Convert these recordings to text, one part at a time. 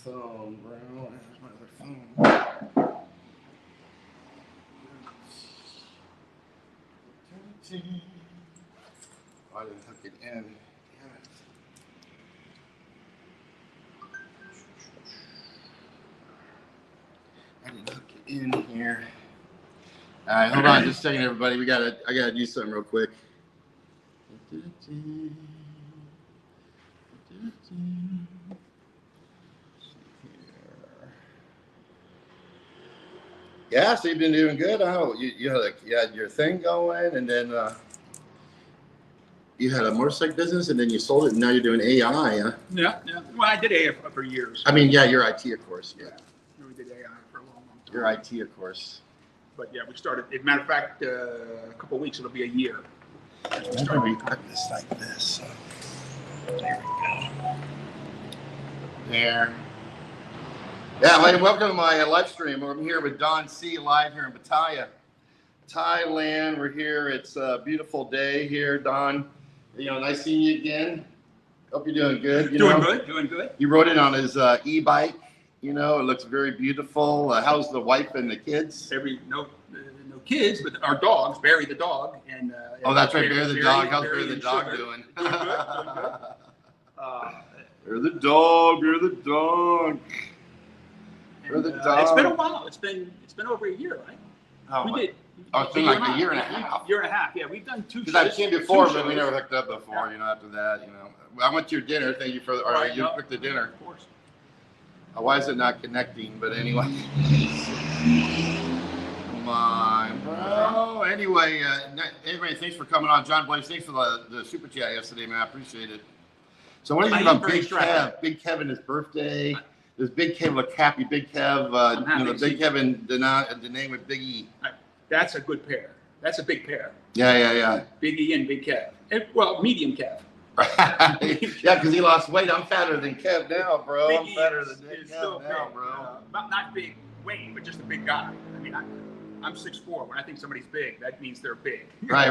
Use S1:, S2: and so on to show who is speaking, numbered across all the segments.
S1: phone, bro? Where's my other phone? I didn't hook it in. Damn it. I didn't hook it in here. All right, hold on just a second, everybody. I gotta do something real quick. Yeah, so you've been doing good. Oh, you had your thing going, and then you had a motorcycle business, and then you sold it, and now you're doing AI, huh?
S2: Yeah. Well, I did AI for years.
S1: I mean, yeah, you're IT, of course.
S2: Yeah, we did AI for a long time.
S1: You're IT, of course.
S2: But yeah, we started. As a matter of fact, a couple of weeks, it'll be a year.
S1: Maybe we put this like this. So. There we go. There. Yeah, welcome to my live stream. I'm here with Don C. live here in Pattaya, Thailand. We're here. It's a beautiful day here, Don. Nice seeing you again. Hope you're doing good.
S2: Doing good.
S1: You rode it on his e-bike. It looks very beautiful. How's the wife and the kids?
S2: No kids, but our dogs. Barry the dog and.
S1: Oh, that's right, Barry the dog. How's Barry the dog doing?
S2: Doing good.
S1: You're the dog. You're the dog.
S2: And, it's been a while. It's been over a year, right?
S1: Oh,
S2: we did.
S1: Oh, it's been like a year and a half.
S2: Year and a half. Yeah, we've done two.
S1: Because I've seen before, but we never hooked up before. Yeah. After that, I went to your dinner. Thank you for. You cooked the dinner.
S2: Of course.
S1: Why is it not connecting? But anyway. Come on, bro. Anyway, everybody, thanks for coming on. John Blaze, thanks for the super chat yesterday, man. I appreciate it. So what do you think about Big Kev? Big Kev and his birthday. Does Big Kev look happy? Big Kev, Big Kev and the name with Big E.
S2: That's a good pair. That's a big pair.
S1: Yeah.
S2: Big E and Big Kev. Medium Kev.
S1: Yeah, because he lost weight. I'm fatter than Kev now, bro.
S2: Big
S1: I'm fatter than Kev now,
S2: big,
S1: bro.
S2: Not big weight, but just a big guy. I mean, I'm 6'4". When I think somebody's big, that means they're big.
S1: Right.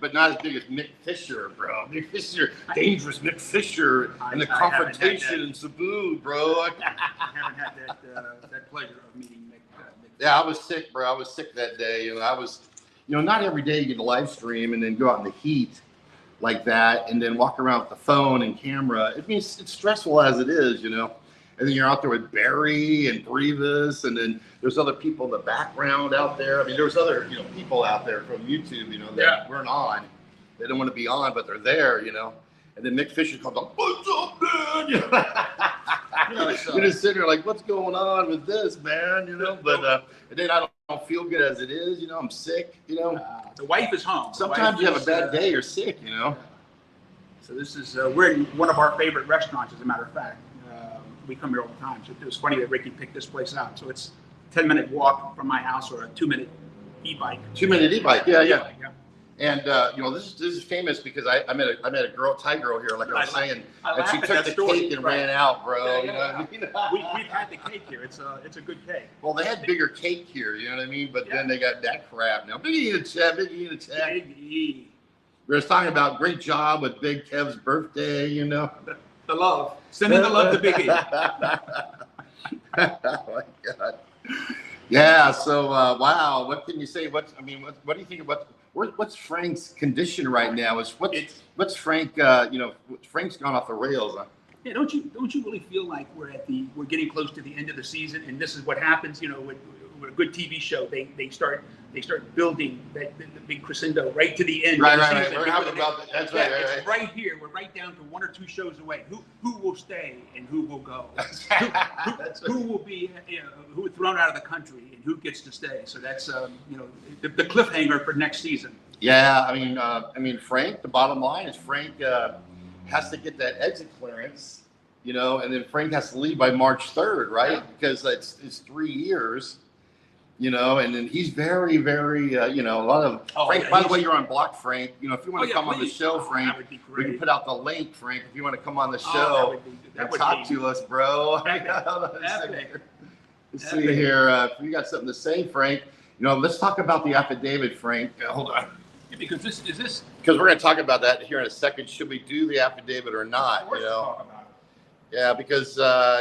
S1: But not as big as Mick Fisher, bro. Mick Fisher, dangerous Mick Fisher, and the confrontation in Cebu, bro.
S2: I haven't had that pleasure of meeting Mick.
S1: Yeah, I was sick, bro. I was sick that day, and I was, not every day you get a live stream and then go out in the heat like that, and then walk around with the phone and camera. It means it's stressful as it is, And then you're out there with Barry and Brevis, and then there's other people in the background out there. I mean, there's other, people out there from YouTube, that weren't on. They don't want to be on, but they're there, And then Mick Fisher comes up, "What's up, man?" You're just sitting there like, "What's going on with this, man?" But and then I don't feel good as it is. I'm sick.
S2: The wife is home.
S1: Sometimes you have a bad day. You're sick.
S2: So this is we're in one of our favorite restaurants, as a matter of fact. We come here all the time. So it was funny that Ricky picked this place out. So it's a 10-minute walk from my house, or a 2-minute e-bike.
S1: 2-minute e-bike, yeah. And this is famous because I met a Thai girl here, like I was saying, and she took the cake and ran out, bro.
S2: Yeah. We've had the cake here. It's a good cake.
S1: Well, they had bigger cake here, you know what I mean? But then they got that crap now. Big E in the chat. Big E. We were talking about great job with Big Kev's birthday,
S2: The love. Sending the love to Big E.
S1: Oh my God. Yeah. So wow. What can you say? What do you think about what's Frank's condition right now? What's Frank? Frank's gone off the rails. Huh?
S2: Yeah. Don't you really feel like we're getting close to the end of the season, and this is what happens? With a good TV show, they start building the big crescendo right to the end.
S1: Right.
S2: We're
S1: talking about that. That's right.
S2: It's right here. We're right down to 1 or 2 shows away. Who will stay and who will go? Who will be who are thrown out of the country and who gets to stay? So that's the cliffhanger for next season.
S1: Yeah, I mean, Frank. The bottom line is Frank has to get that exit clearance, and then Frank has to leave by March 3rd, right? Yeah. Because it's 3 years. And then he's very, very, a lot of Frank. By the way, you're on block, Frank. If you want to come on the show, Frank, we can put out the link, Frank. If you want to come on the show and talk to us, bro. Let's see here. If you got something to say, Frank, let's talk about the affidavit, Frank. Hold on.
S2: Yeah, because because
S1: we're going to talk about that here in a second. Should we do the affidavit or not?
S2: Talk about
S1: Yeah, because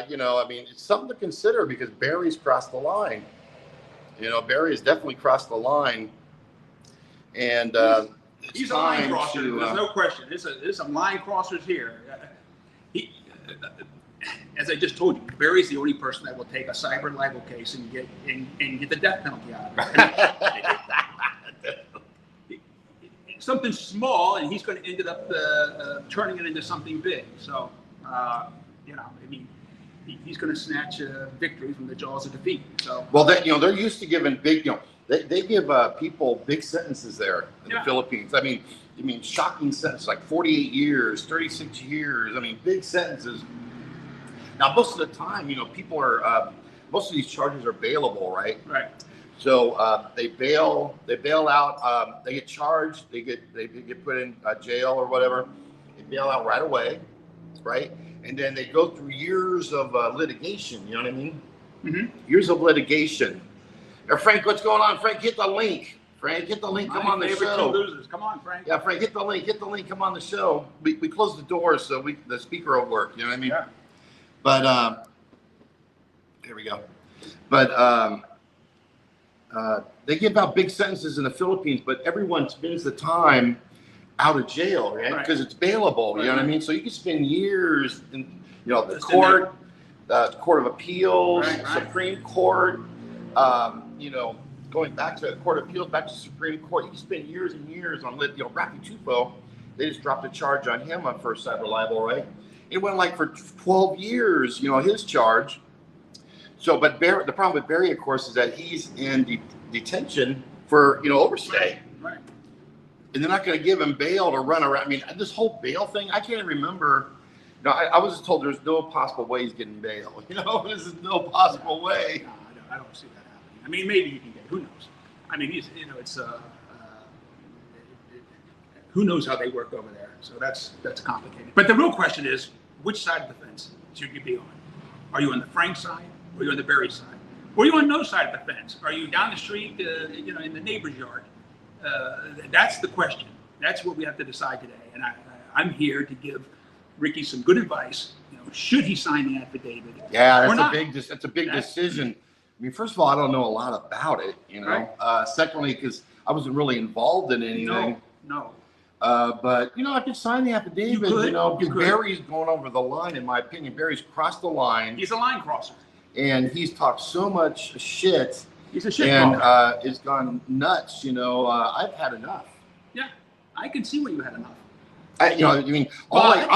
S1: you know, I mean, it's something to consider because Barry's crossed the line. You know, Barry has definitely crossed the line, and
S2: he's a line crosser. There's no question. There's some line crossers here. He, as I just told you, Barry's the only person that will take a cyber libel case and get the death penalty out of it. Something small, and he's going to end up turning it into something big. So, you know, I mean, he's going to snatch victory from the jaws of defeat. So,
S1: well, you know, they're used to giving big, you know, they give people big sentences there in the Philippines. I mean, shocking sentences like 48 years, 36 years. I mean, big sentences. Now, most of the time, you know, people are most of these charges are bailable, right?
S2: Right.
S1: So they bail out. They get charged. They get put in jail or whatever. They bail out right away, right? And then they go through years of litigation. You know what I mean?
S2: Mm-hmm.
S1: Years of litigation. Now, Frank, what's going on? Frank, hit the link. Frank, hit the link. Come on the show.
S2: Two losers. Come on, Frank.
S1: Yeah, Frank, hit the link. Hit the link. Come on the show. We closed the doors so the speaker will work. You know what I mean?
S2: Yeah.
S1: But there we go. But they give out big sentences in the Philippines, but everyone spends the time out of jail, right? Because it's bailable. You know what I mean? So you can spend years in, you know, the court of appeals, Supreme Court. You know, going back to Court of Appeals, back to Supreme Court, you can spend years and years on you know, Rafi Tupou. They just dropped a charge on him on first cyber libel, right? It went like for 12 years, you know, his charge. So, but the problem with Barry, of course, is that he's in detention for, you know, overstay.
S2: Right.
S1: And they're not going to give him bail to run around. I mean, this whole bail thing, I can't remember. You know, I was told there's no possible way he's getting bail. You know, there's no possible way.
S2: No, I don't see that happening. I mean, maybe he can get. Who knows? I mean, he's, you know, it's who knows how they work over there. So that's complicated. But the real question is, which side of the fence should you be on? Are you on the Frank side, or are you on the Barry side? Or are you on no side of the fence? Are you down the street, you know, in the neighbor's yard? That's the question. That's what we have to decide today. And I'm here to give Ricky some good advice. You know, should he sign the affidavit?
S1: Yeah, that's a big decision. I mean, first of all, I don't know a lot about it, you know. Right. Secondly, because I wasn't really involved in anything.
S2: No.
S1: But, you know, I could sign the affidavit, you know, because Barry's going over the line, in my opinion. Barry's crossed the line.
S2: He's a line crosser. And
S1: he's talked so much shit.
S2: He's a shit
S1: and it's gone nuts, you know. I've had enough.
S2: Yeah, I can see when you had enough.
S1: You know, I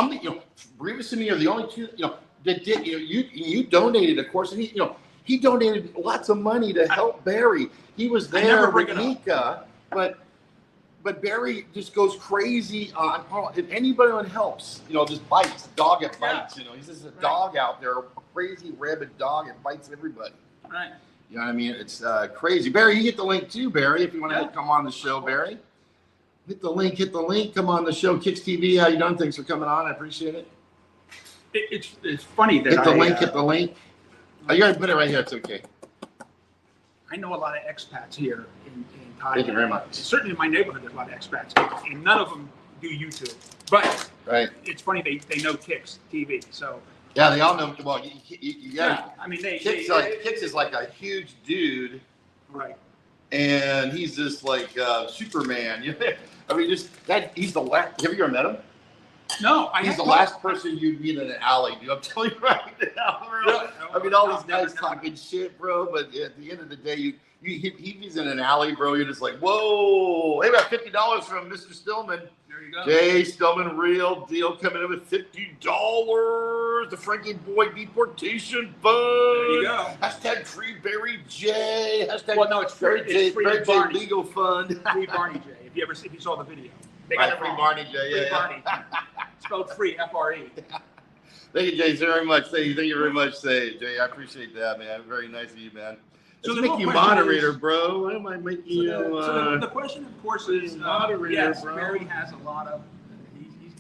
S1: mean, you know, Revis and me are the only two, you know, that did, you know, you donated, of course, and he donated lots of money to help Barry. He was there with Nika, but Barry just goes crazy on anybody who helps, you know, just bites, dog it bites, you know. He's just a dog out there, a crazy rabid dog that bites everybody.
S2: Right.
S1: You know what I mean? It's crazy. Barry, you get the link too, Barry, if you want to come on the show, Barry. Hit the link, come on the show. Kicks TV, how you doing? Thanks for coming on. I appreciate it.
S2: It's funny that
S1: hit the link. Oh, you gotta put it right here. It's okay.
S2: I know a lot of expats here in Thailand.
S1: Thank you very much.
S2: Certainly in my neighborhood, there's a lot of expats, and none of them do YouTube. But it's funny they know Kicks TV. So
S1: yeah, they all know. Well,
S2: I mean, Kicks
S1: is like a huge dude,
S2: right?
S1: And he's just like Superman. You know? I mean, he's the last. Have you ever met him?
S2: No,
S1: he's the last person you'd meet in an alley, dude. I'm telling you right now, bro. Really? I mean, all these guys talking shit, bro. But at the end of the day, he's in an alley, bro. You're just like, whoa! Hey, about $50 from Mr. Stillman.
S2: There you go.
S1: Jay Stillman, real deal, coming in with $50. The Frankie Boy Deportation Fund.
S2: There you go.
S1: Hashtag Free Barry J. Hashtag
S2: well, no, it's free. It's free
S1: Barry
S2: Barney.
S1: J Legal Fund.
S2: Free Barney J. If you saw the video. They
S1: got Free Barney J.
S2: Free Barney. Spelled free, F-R-E.
S1: Thank you, Jay, very much. Thank you very much, Jay. I appreciate that, man. Very nice of you, man.
S2: So
S1: let's make you moderator, bro. Why am I making you?
S2: So the question, of course, is
S1: moderator,
S2: yes,
S1: bro.
S2: Barry has a lot of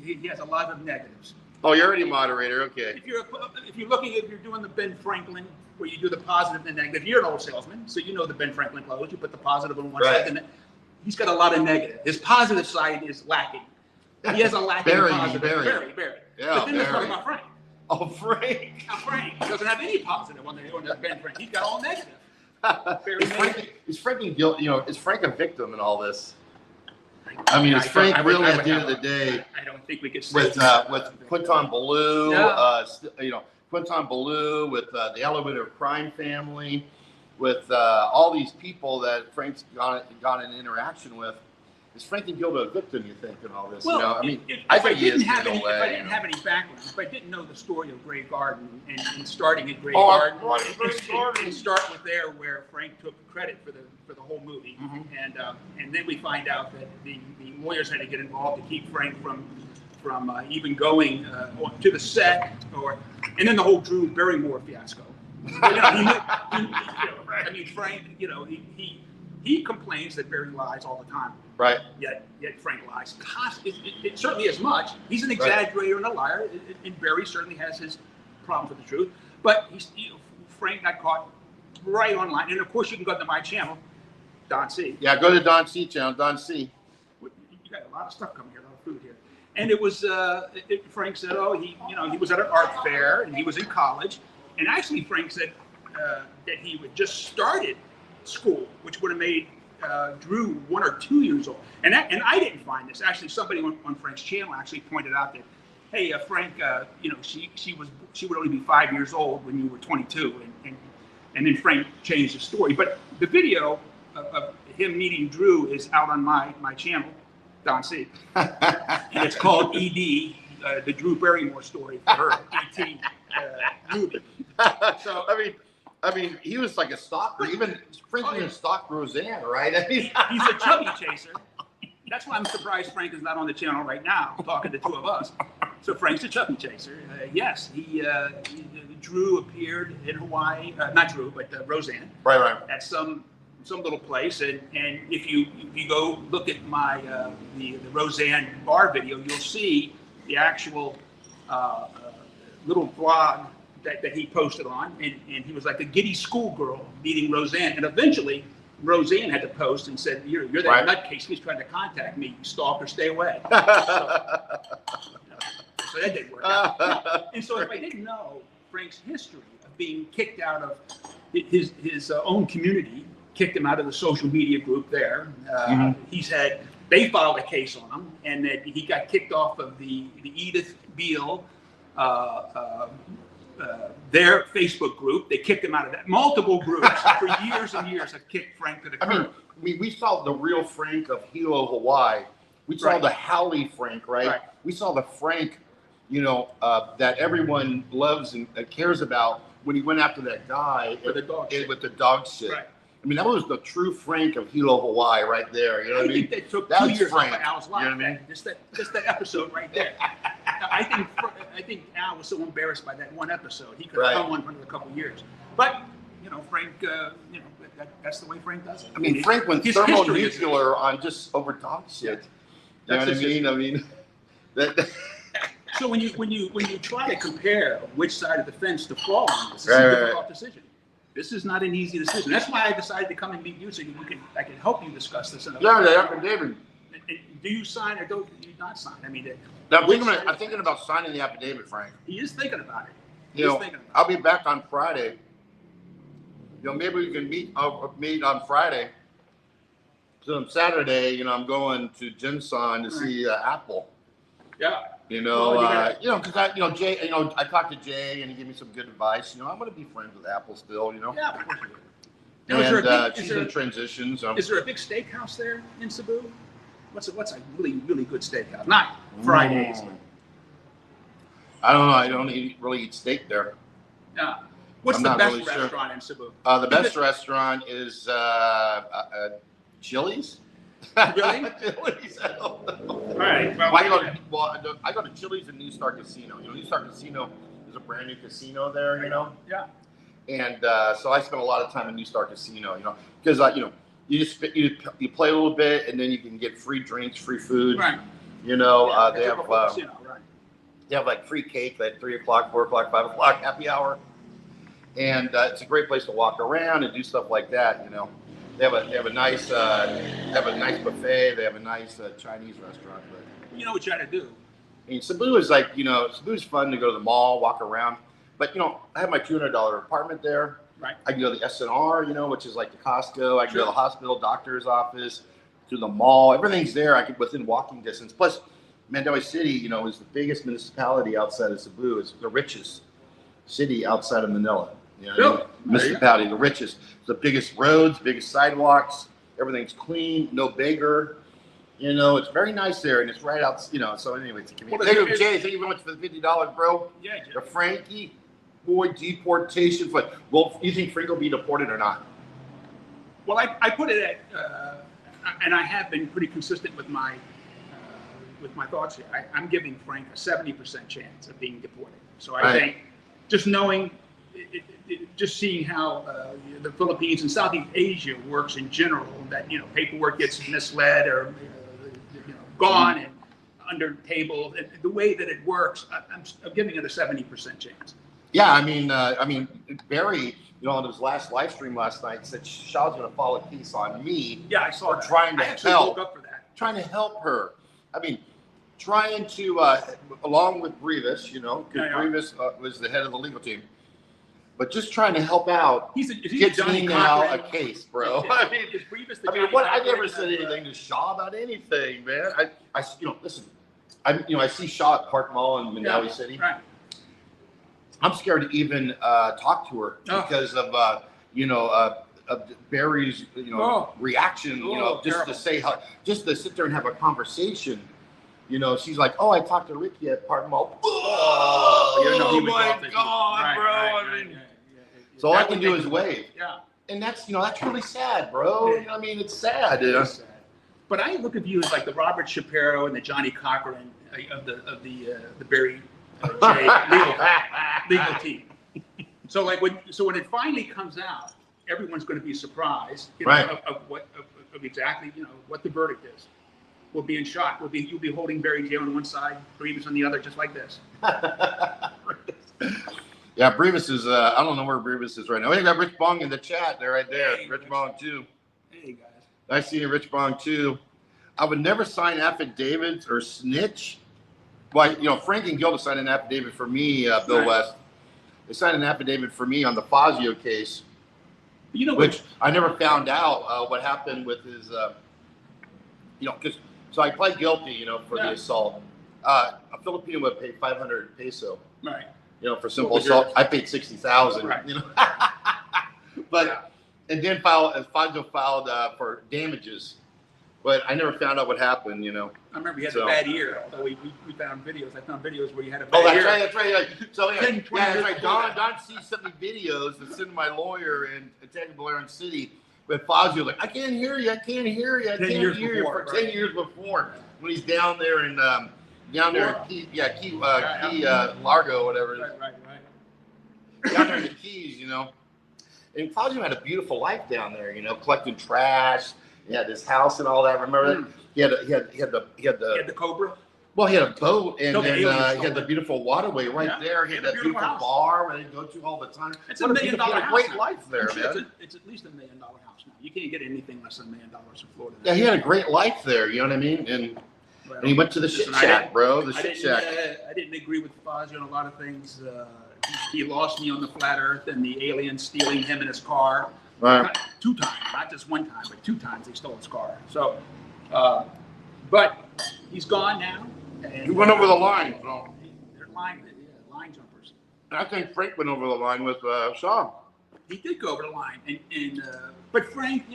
S2: he has a lot of negatives.
S1: Oh, you're already moderator, okay.
S2: If you're doing the Ben Franklin, where you do the positive and the negative, you're an old salesman, so you know the Ben Franklin close. You put the positive on one side, and he's got a lot of negative. His positive side is lacking. He has a lacking positive. Barry.
S1: Yeah,
S2: but then let's talk about Frank.
S1: Oh, Frank.
S2: Now, Frank doesn't have any positive on the Ben Frank. He's got all negative.
S1: Is Frank guilty? You know, is Frank a victim in all this? I mean, is Frank really at the end of the day?
S2: I don't think we could say
S1: With Quinton Ballou,
S2: yeah.
S1: you know, Quinton Ballou, with the Elevator Crime family, with all these people that Frank's got an interaction with. Is Frank guilty a victim, you think, in all this?
S2: Well,
S1: you know, I mean,
S2: if
S1: I think he is
S2: if I
S1: in a way.
S2: If I didn't have any background, if I didn't know the story of Grey Garden and starting at Grey
S1: Oh,
S2: Garden,
S1: right, Grey Garden.
S2: and start with there where Frank took credit for the whole movie, and then we find out that the lawyers had to get involved to keep Frank from even going to the set, and then the whole Drew Barrymore fiasco. I mean, Frank, you know, he complains that Barry lies all the time.
S1: Right.
S2: Yet Frank lies. It certainly as much. He's an exaggerator and a liar, and Barry certainly has his problems with the truth. But Frank got caught right online, and of course you can go to my channel, Don C.
S1: Yeah, go to Don C channel, Don C.
S2: You got a lot of stuff coming here, a lot of food here. And it was Frank said, oh, he was at an art fair and he was in college, and actually Frank said that he had just started school, which would have made Drew 1 or 2 years old. And I didn't find this. Actually, somebody on Frank's channel actually pointed out that, hey, Frank, you know, she would only be 5 years old when you were 22, and then Frank changed the story. But the video of him meeting Drew is out on my channel, Don C. And it's called ED, the Drew Barrymore story for her ET movie. So
S1: I mean, he was like a stalker. Even Frank even stalked Roseanne, right? I mean,
S2: he's a chubby chaser. That's why I'm surprised Frank is not on the channel right now, talking to two of us. So Frank's a chubby chaser. Yes, Drew appeared in Hawaii. Not Drew, but Roseanne.
S1: Right.
S2: At some little place, and if you go look at my the Roseanne bar video, you'll see the actual little vlog that he posted on, and he was like a giddy schoolgirl meeting Roseanne, and eventually Roseanne had to post and said, "You're that nutcase who's trying to contact me, you stalker, stay away." So that didn't work out. And so if I didn't know Frank's history of being kicked out of his own community, kicked him out of the social media group there. They filed a case on him, and that he got kicked off of the Edith Beale, their Facebook group. They kicked him out of that. Multiple groups for years and years have kicked Frank to the curb.
S1: I mean, we saw the real Frank of Hilo, Hawaii. We saw the Howley Frank, right? We saw the Frank, you know, that everyone loves and cares about when he went after that guy with the dog shit. Right. I mean, that was the true Frank of Hilo, Hawaii, right there. You know what I mean?
S2: I think that took
S1: that
S2: 2 years
S1: Frank.
S2: off of Al's life. You know what I mean? Just that episode right there. I think Al was so embarrassed by that one episode. He could have come on for a couple of years. But you know, Frank, you know, that's the way Frank does it.
S1: I mean, Frank went thermonuclear on just over dog shit. You know what I mean? I mean, that.
S2: So when you try to compare which side of the fence to fall on, this is a difficult decision. This is not an easy decision. That's why I decided to come and meet you, so I can help you discuss this.
S1: Affidavit.
S2: Do you sign or do you not sign? I mean,
S1: I'm thinking about signing the affidavit, Frank.
S2: He is thinking about it.
S1: You know, I'll be back on Friday. You know, maybe we can meet on Friday. So on Saturday, you know, I'm going to Jinsan to see Apple.
S2: Yeah.
S1: You know, because Jay, you know, I talked to Jay and he gave me some good advice. You know, I'm going to be friends with Apple still. You know.
S2: Yeah, of course you will.
S1: And she's in transition. So.
S2: Is there a big steakhouse there in Cebu? What's a really good steakhouse? Not Fridays.
S1: I don't know. I don't really eat steak there.
S2: Yeah. What's the best restaurant in Cebu?
S1: The best restaurant is Chili's.
S2: Really?
S1: Chili's. I don't know.
S2: All right. Well,
S1: I go to Chili's and New Star Casino. You know, New Star Casino is a brand new casino there. You know.
S2: Yeah.
S1: And so I spent a lot of time in New Star Casino. You know, because you know. You play a little bit, and then you can get free drinks, free food.
S2: Right.
S1: You know,
S2: they
S1: have like free cake at 3 o'clock, 4 o'clock, 5 o'clock, happy hour, and it's a great place to walk around and do stuff like that. You know, they have a nice buffet. They have a nice Chinese restaurant. But
S2: you know what you got to do
S1: I mean, Cebu is like, Cebu's fun to go to the mall, walk around. But, I have my $200 apartment there.
S2: Right.
S1: I can go to the SNR, which is like the Costco. I can go to the hospital, doctor's office, to the mall. Everything's there. I could within walking distance. Plus, Mandaue City, is the biggest municipality outside of Cebu. It's the richest city outside of Manila.
S2: Really?
S1: Municipality, the richest. It's the biggest roads, biggest sidewalks. Everything's clean, no beggar. It's very nice there, and it's right out. So anyway, it's a community. Thank you, Jay. Thank you very much for the $50, bro.
S2: Yeah, Jay.
S1: The Frankie, boy, deportation. Well, you think Frank will be deported or not?
S2: Well, I put it at, and I have been pretty consistent with my thoughts here. I'm giving Frank a 70% chance of being deported. So I think just knowing, just seeing how the Philippines and Southeast Asia works in general, that paperwork gets misled or gone and under table, and the way that it works, I'm giving it a 70% chance.
S1: Yeah, I mean, Barry, on his last live stream last night said Shaw's going to file a case on me.
S2: Yeah, I saw
S1: for
S2: that.
S1: Trying to
S2: I actually
S1: help.
S2: woke up for that.
S1: Trying to help her. I mean, trying to, along with Brevis, because Brevis was the head of the legal team, but just trying to help out.
S2: Is he
S1: gets
S2: Johnny
S1: me now
S2: Cochran?
S1: a case, bro.
S2: Is Brevis the Johnny
S1: I never
S2: Cochran?
S1: said anything to Shaw about anything, man. Listen, I see Shaw at Park Mall in Mandaue City.
S2: Right.
S1: I'm scared to even talk to her because of Barry's reaction. Just to say just to sit there and have a conversation. She's like, "Oh, I talked to Ricky at Park Mall." Oh my God, bro! I mean, so all I can do is wave.
S2: Yeah.
S1: And that's that's really sad, bro. It's sad.
S2: It's sad. But I look at you as like the Robert Shapiro and the Johnny Cochran of the Barry J legal team. So when it finally comes out, everyone's going to be surprised of exactly what the verdict is. We'll be in shock. You'll be holding Barry J on one side, Brevis on the other, just like this.
S1: Yeah, Brevis is. I don't know where Brevis is right now. We got Rich Bong in the chat. They're right there. Hey, Rich Bong too.
S2: Hey guys.
S1: Nice seeing you, Rich Bong too. I would never sign affidavits or snitch. Well, Frank and Gilda signed an affidavit for me, Bill West. They signed an affidavit for me on the Fazio case, which I never found out what happened with his. So I pled guilty, for the assault. A Filipino would pay 500 peso.
S2: Right.
S1: For simple assault. I paid 60,000. Right. But and then Fazio filed for damages, but I never found out what happened.
S2: I remember he had a bad ear. Although we found videos. I found videos where he had a bad ear.
S1: That's right. So that's right. Don sees some videos that sent my lawyer and attacking Blair City. But Fazio I can't hear you. I can't hear you. I can't hear you. For 10 years before, when he's down there in Key Largo, whatever. Right. Down there in the Keys, And Fazio had a beautiful life down there, collecting trash. He had his house and all that. Remember that? He had
S2: the Cobra.
S1: Well, he had a boat, and then he had the beautiful waterway right there. He had that beautiful bar where they go to all the time.
S2: It's $1 million house. He had a
S1: great life there, man.
S2: It's at least $1 million house now. You can't get anything less than $1 million in Florida.
S1: Yeah, he had a great life there. You know what I mean? And he went to the shit shack, bro. The shit shack.
S2: I didn't agree with Fazio on a lot of things. He lost me on the flat Earth and the aliens stealing him and his car.
S1: Right.
S2: 2 times, not just 1 time, but 2 times they stole his car. So, but he's gone now. And
S1: he went over the line. So.
S2: They're line jumpers.
S1: I think Frank went over the line with Shaw.
S2: He did go over the line, but Frank,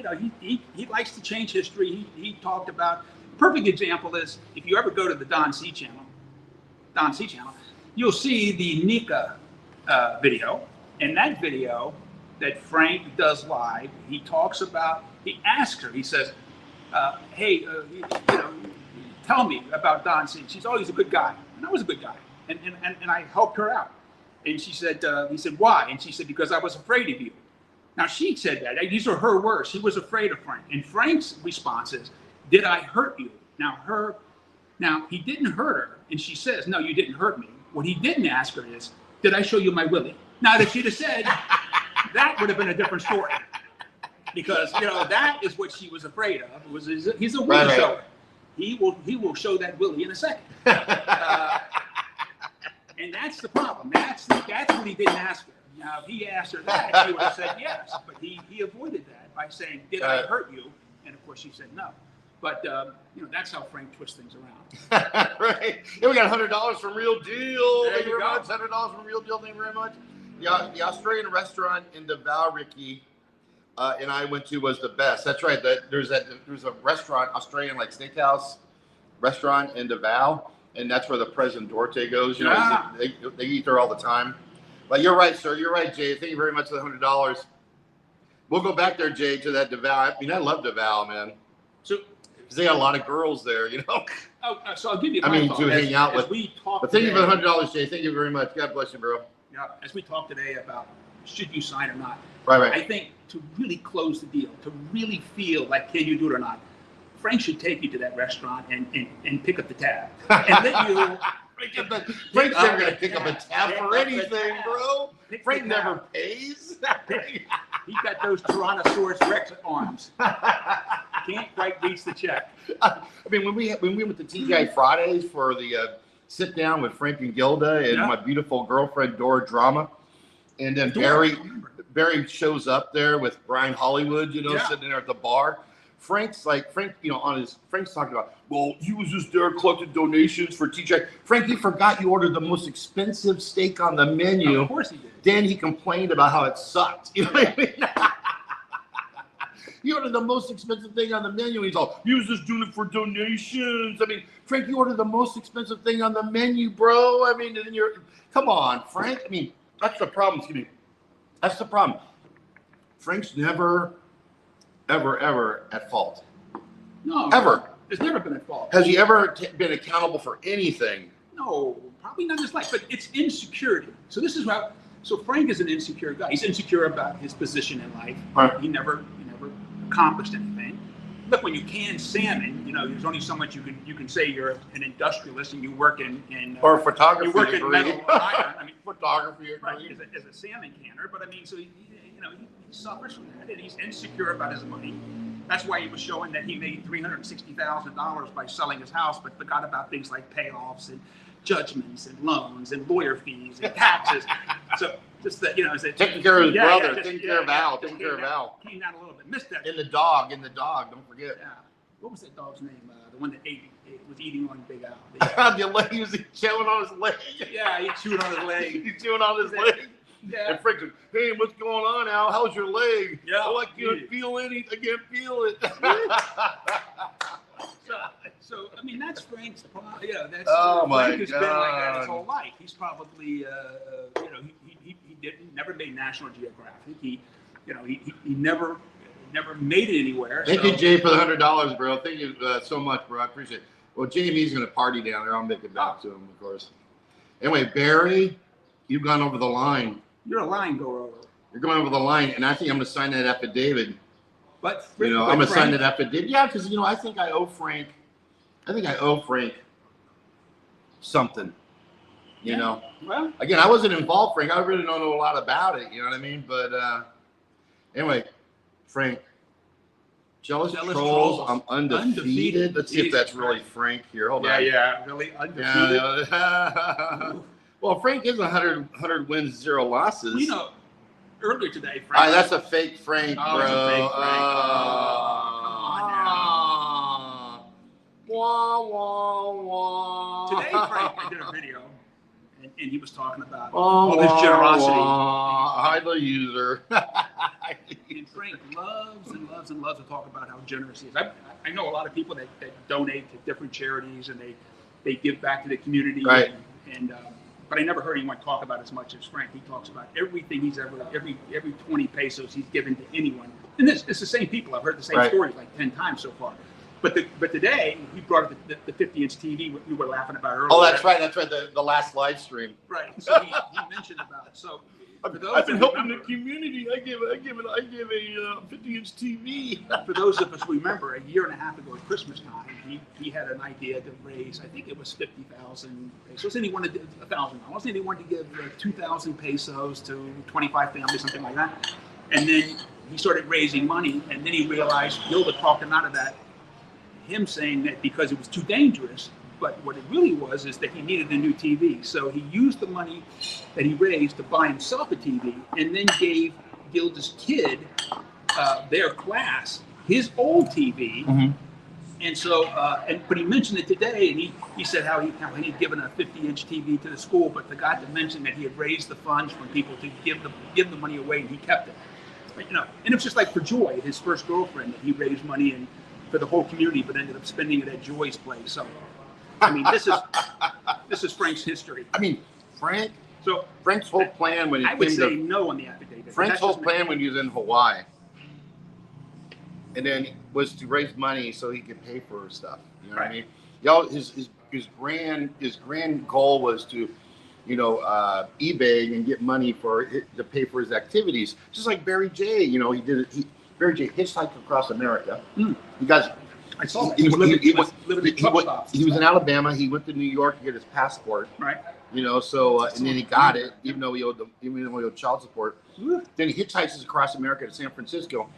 S2: he likes to change history. He talked about. Perfect example is if you ever go to the Don C channel, you'll see the Nika video. And that video that Frank does live, he talks about. He asks her. He says, "Hey, tell me about Don C." She's always a good guy, and I was a good guy, and I helped her out. And she said, he said, "Why?" And she said, "Because I was afraid of you." Now she said that. These are her words. She was afraid of Frank. And Frank's response is, "Did I hurt you?" Now he didn't hurt her, and she says, "No, you didn't hurt me." What he didn't ask her is, "Did I show you my willy?" Now, if she'd have said, that would have been a different story, because that is what she was afraid of. He's a willy shower. he will show that Willie in a second. And that's the problem. That's what he didn't ask her. Now, if he asked her that, she would have said yes. But he avoided that by saying, "Did I hurt you?" And of course, she said no. But that's how Frank twists things around.
S1: Right. Yeah, we got $100 from Real Deal.
S2: There
S1: Thank you
S2: you
S1: very
S2: go.
S1: much. $100 from Real Deal. Thank you very much. The Australian restaurant in Davao, Ricky, and I went to was the best. That's right. There's a restaurant, Australian like steakhouse restaurant in Davao, and that's where the President Duarte goes. You know,
S2: Yeah.
S1: they eat there all the time. But you're right, sir. You're right, Jay. Thank you very much for the $100. We'll go back there, Jay, to that Davao. I mean, I love Davao, man.
S2: So,
S1: because they got a lot of girls there, you know.
S2: So I'll give you.
S1: I mean, to hang out with.
S2: We talk.
S1: But thank you for the $100, Jay. Thank you very much. God bless you, bro.
S2: Yeah, as we talk today about should you sign or not.
S1: Right.
S2: I think to really close the deal, to really feel like can you do it or not, Frank should take you to that restaurant and pick up the tab and let you.
S1: Frank's never going to pick up a tab for anything, bro. Frank never pays.
S2: He's got those Tyrannosaurus Rex arms. Can't quite reach the check.
S1: I mean, when we went to TGI Fridays for the sit down with Frank and Gilda and my beautiful girlfriend Dora Drama, and then Barry shows up there with Brian Hollywood, sitting there at the bar. Frank's talking about, well, he was just there collecting donations for TJ. Frank, you forgot you ordered the most expensive steak on the menu.
S2: Of course he did.
S1: Then he complained about how it sucked. You know what I mean? You ordered the most expensive thing on the menu. He's all, he was just doing it for donations. I mean, Frank, you ordered the most expensive thing on the menu, bro. I mean, and then come on, Frank. I mean, that's the problem. Excuse me. That's the problem. Frank's never, ever at fault.
S2: No.
S1: Ever.
S2: It's never been at fault.
S1: Has he ever been accountable for anything?
S2: No, probably not in his life, but it's insecurity. So this is how. So Frank is an insecure guy. He's insecure about his position in life.
S1: Right.
S2: He never accomplished anything. Look, when you can salmon, there's only so much you can say you're an industrialist and you work in
S1: or photography.
S2: You work in metal and iron. I mean,
S1: photography.
S2: Right, as a salmon canner. But I mean, so he suffers from that, and he's insecure about his money. That's why he was showing that he made $360,000 by selling his house, but forgot about things like payoffs and judgments and loans and lawyer fees and taxes. So just that,
S1: taking care of his brother, taking care of Al, taking care of Al.
S2: Came down a little bit, missed that.
S1: In the dog, don't forget.
S2: Yeah. What was that dog's name? The one that was eating on Big Al.
S1: He was chewing on his leg.
S2: Yeah, he chewed on his leg.
S1: He's chewing on his leg.
S2: Yeah.
S1: And Frank's like, hey, what's going on, Al? How's your leg?
S2: Yeah.
S1: Oh, I can't feel anything. I can't feel it.
S2: So I mean, that's Frank's problem. That's
S1: Frank
S2: has been like that his whole life. He's probably, he never made National Geographic. He never made it anywhere.
S1: Thank you, Jay, for the $100, bro. Thank you so much, bro. I appreciate it. Well, Jamie's going to party down there. I'll make it back to him, of course. Anyway, Barry, you've gone over the line.
S2: You're a line goer.
S1: You're going over the line, and I think I'm going to sign that affidavit.
S2: But
S1: I'm going to sign that affidavit. Yeah, because I think I owe Frank. Something. You know.
S2: Well,
S1: again, I wasn't involved, Frank. I really don't know a lot about it. You know what I mean? But anyway, Frank. Jealous trolls. I'm undefeated. Let's see if that's really Frank here. Hold on.
S2: Yeah, really undefeated.
S1: Yeah. Well, Frank is 100 wins, 0 losses.
S2: Earlier today, Frank.
S1: That's a fake Frank, bro.
S2: It's a fake Frank. Come on now.
S1: Wah, wah, wah.
S2: Today, Frank, I did a video, and he was talking about all his generosity.
S1: Hide the user.
S2: And Frank loves and loves and loves to talk about how generous he is. I know a lot of people that donate to different charities and they give back to the community.
S1: Right.
S2: But I never heard anyone talk about as much as Frank. He talks about everything he's every 20 pesos he's given to anyone. And it's the same people. I've heard the same stories like 10 times so far. But today, he brought up the 50-inch TV we were laughing about earlier.
S1: Oh, that's right. That's right. The last live stream.
S2: Right. So he mentioned about it. So
S1: I've been helping the community. I give a 50-inch TV.
S2: For those of us who remember, a year and a half ago at Christmas time, he had an idea to raise, I think it was 50,000 pesos. And he wanted $1,000. And he wanted to give 2,000 pesos to 25 families, something like that. And then he started raising money, and then he realized Gilda talked him out of that. him saying that because it was too dangerous. But what it really was is that he needed a new TV. So he used the money that he raised to buy himself a TV, and then gave Gilda's kid, their class, his old TV.
S1: Mm-hmm.
S2: And so, but he mentioned it today, and he said how he'd given a 50-inch TV to the school, but forgot to mention that he had raised the funds from people to give the money away, and he kept it. But, and it was just like for Joy, his first girlfriend, that he raised money for the whole community, but ended up spending it at Joy's place. So, I mean, this is Frank's history.
S1: I mean, Frank's whole plan when he
S2: I would say no on the affidavit.
S1: Frank's whole plan when he was in Hawaii, and then was to raise money so he could pay for stuff. You know what I mean? Y'all, his grand goal was to, eBay and get money to pay for his activities. Just like Barry J. Barry J. hitchhiked across America. You guys.
S2: I saw that.
S1: He was in Alabama. He went to New York to get his passport.
S2: Right.
S1: So and then he got it, even though he owed child support. Then he hitchhikes across America to San Francisco.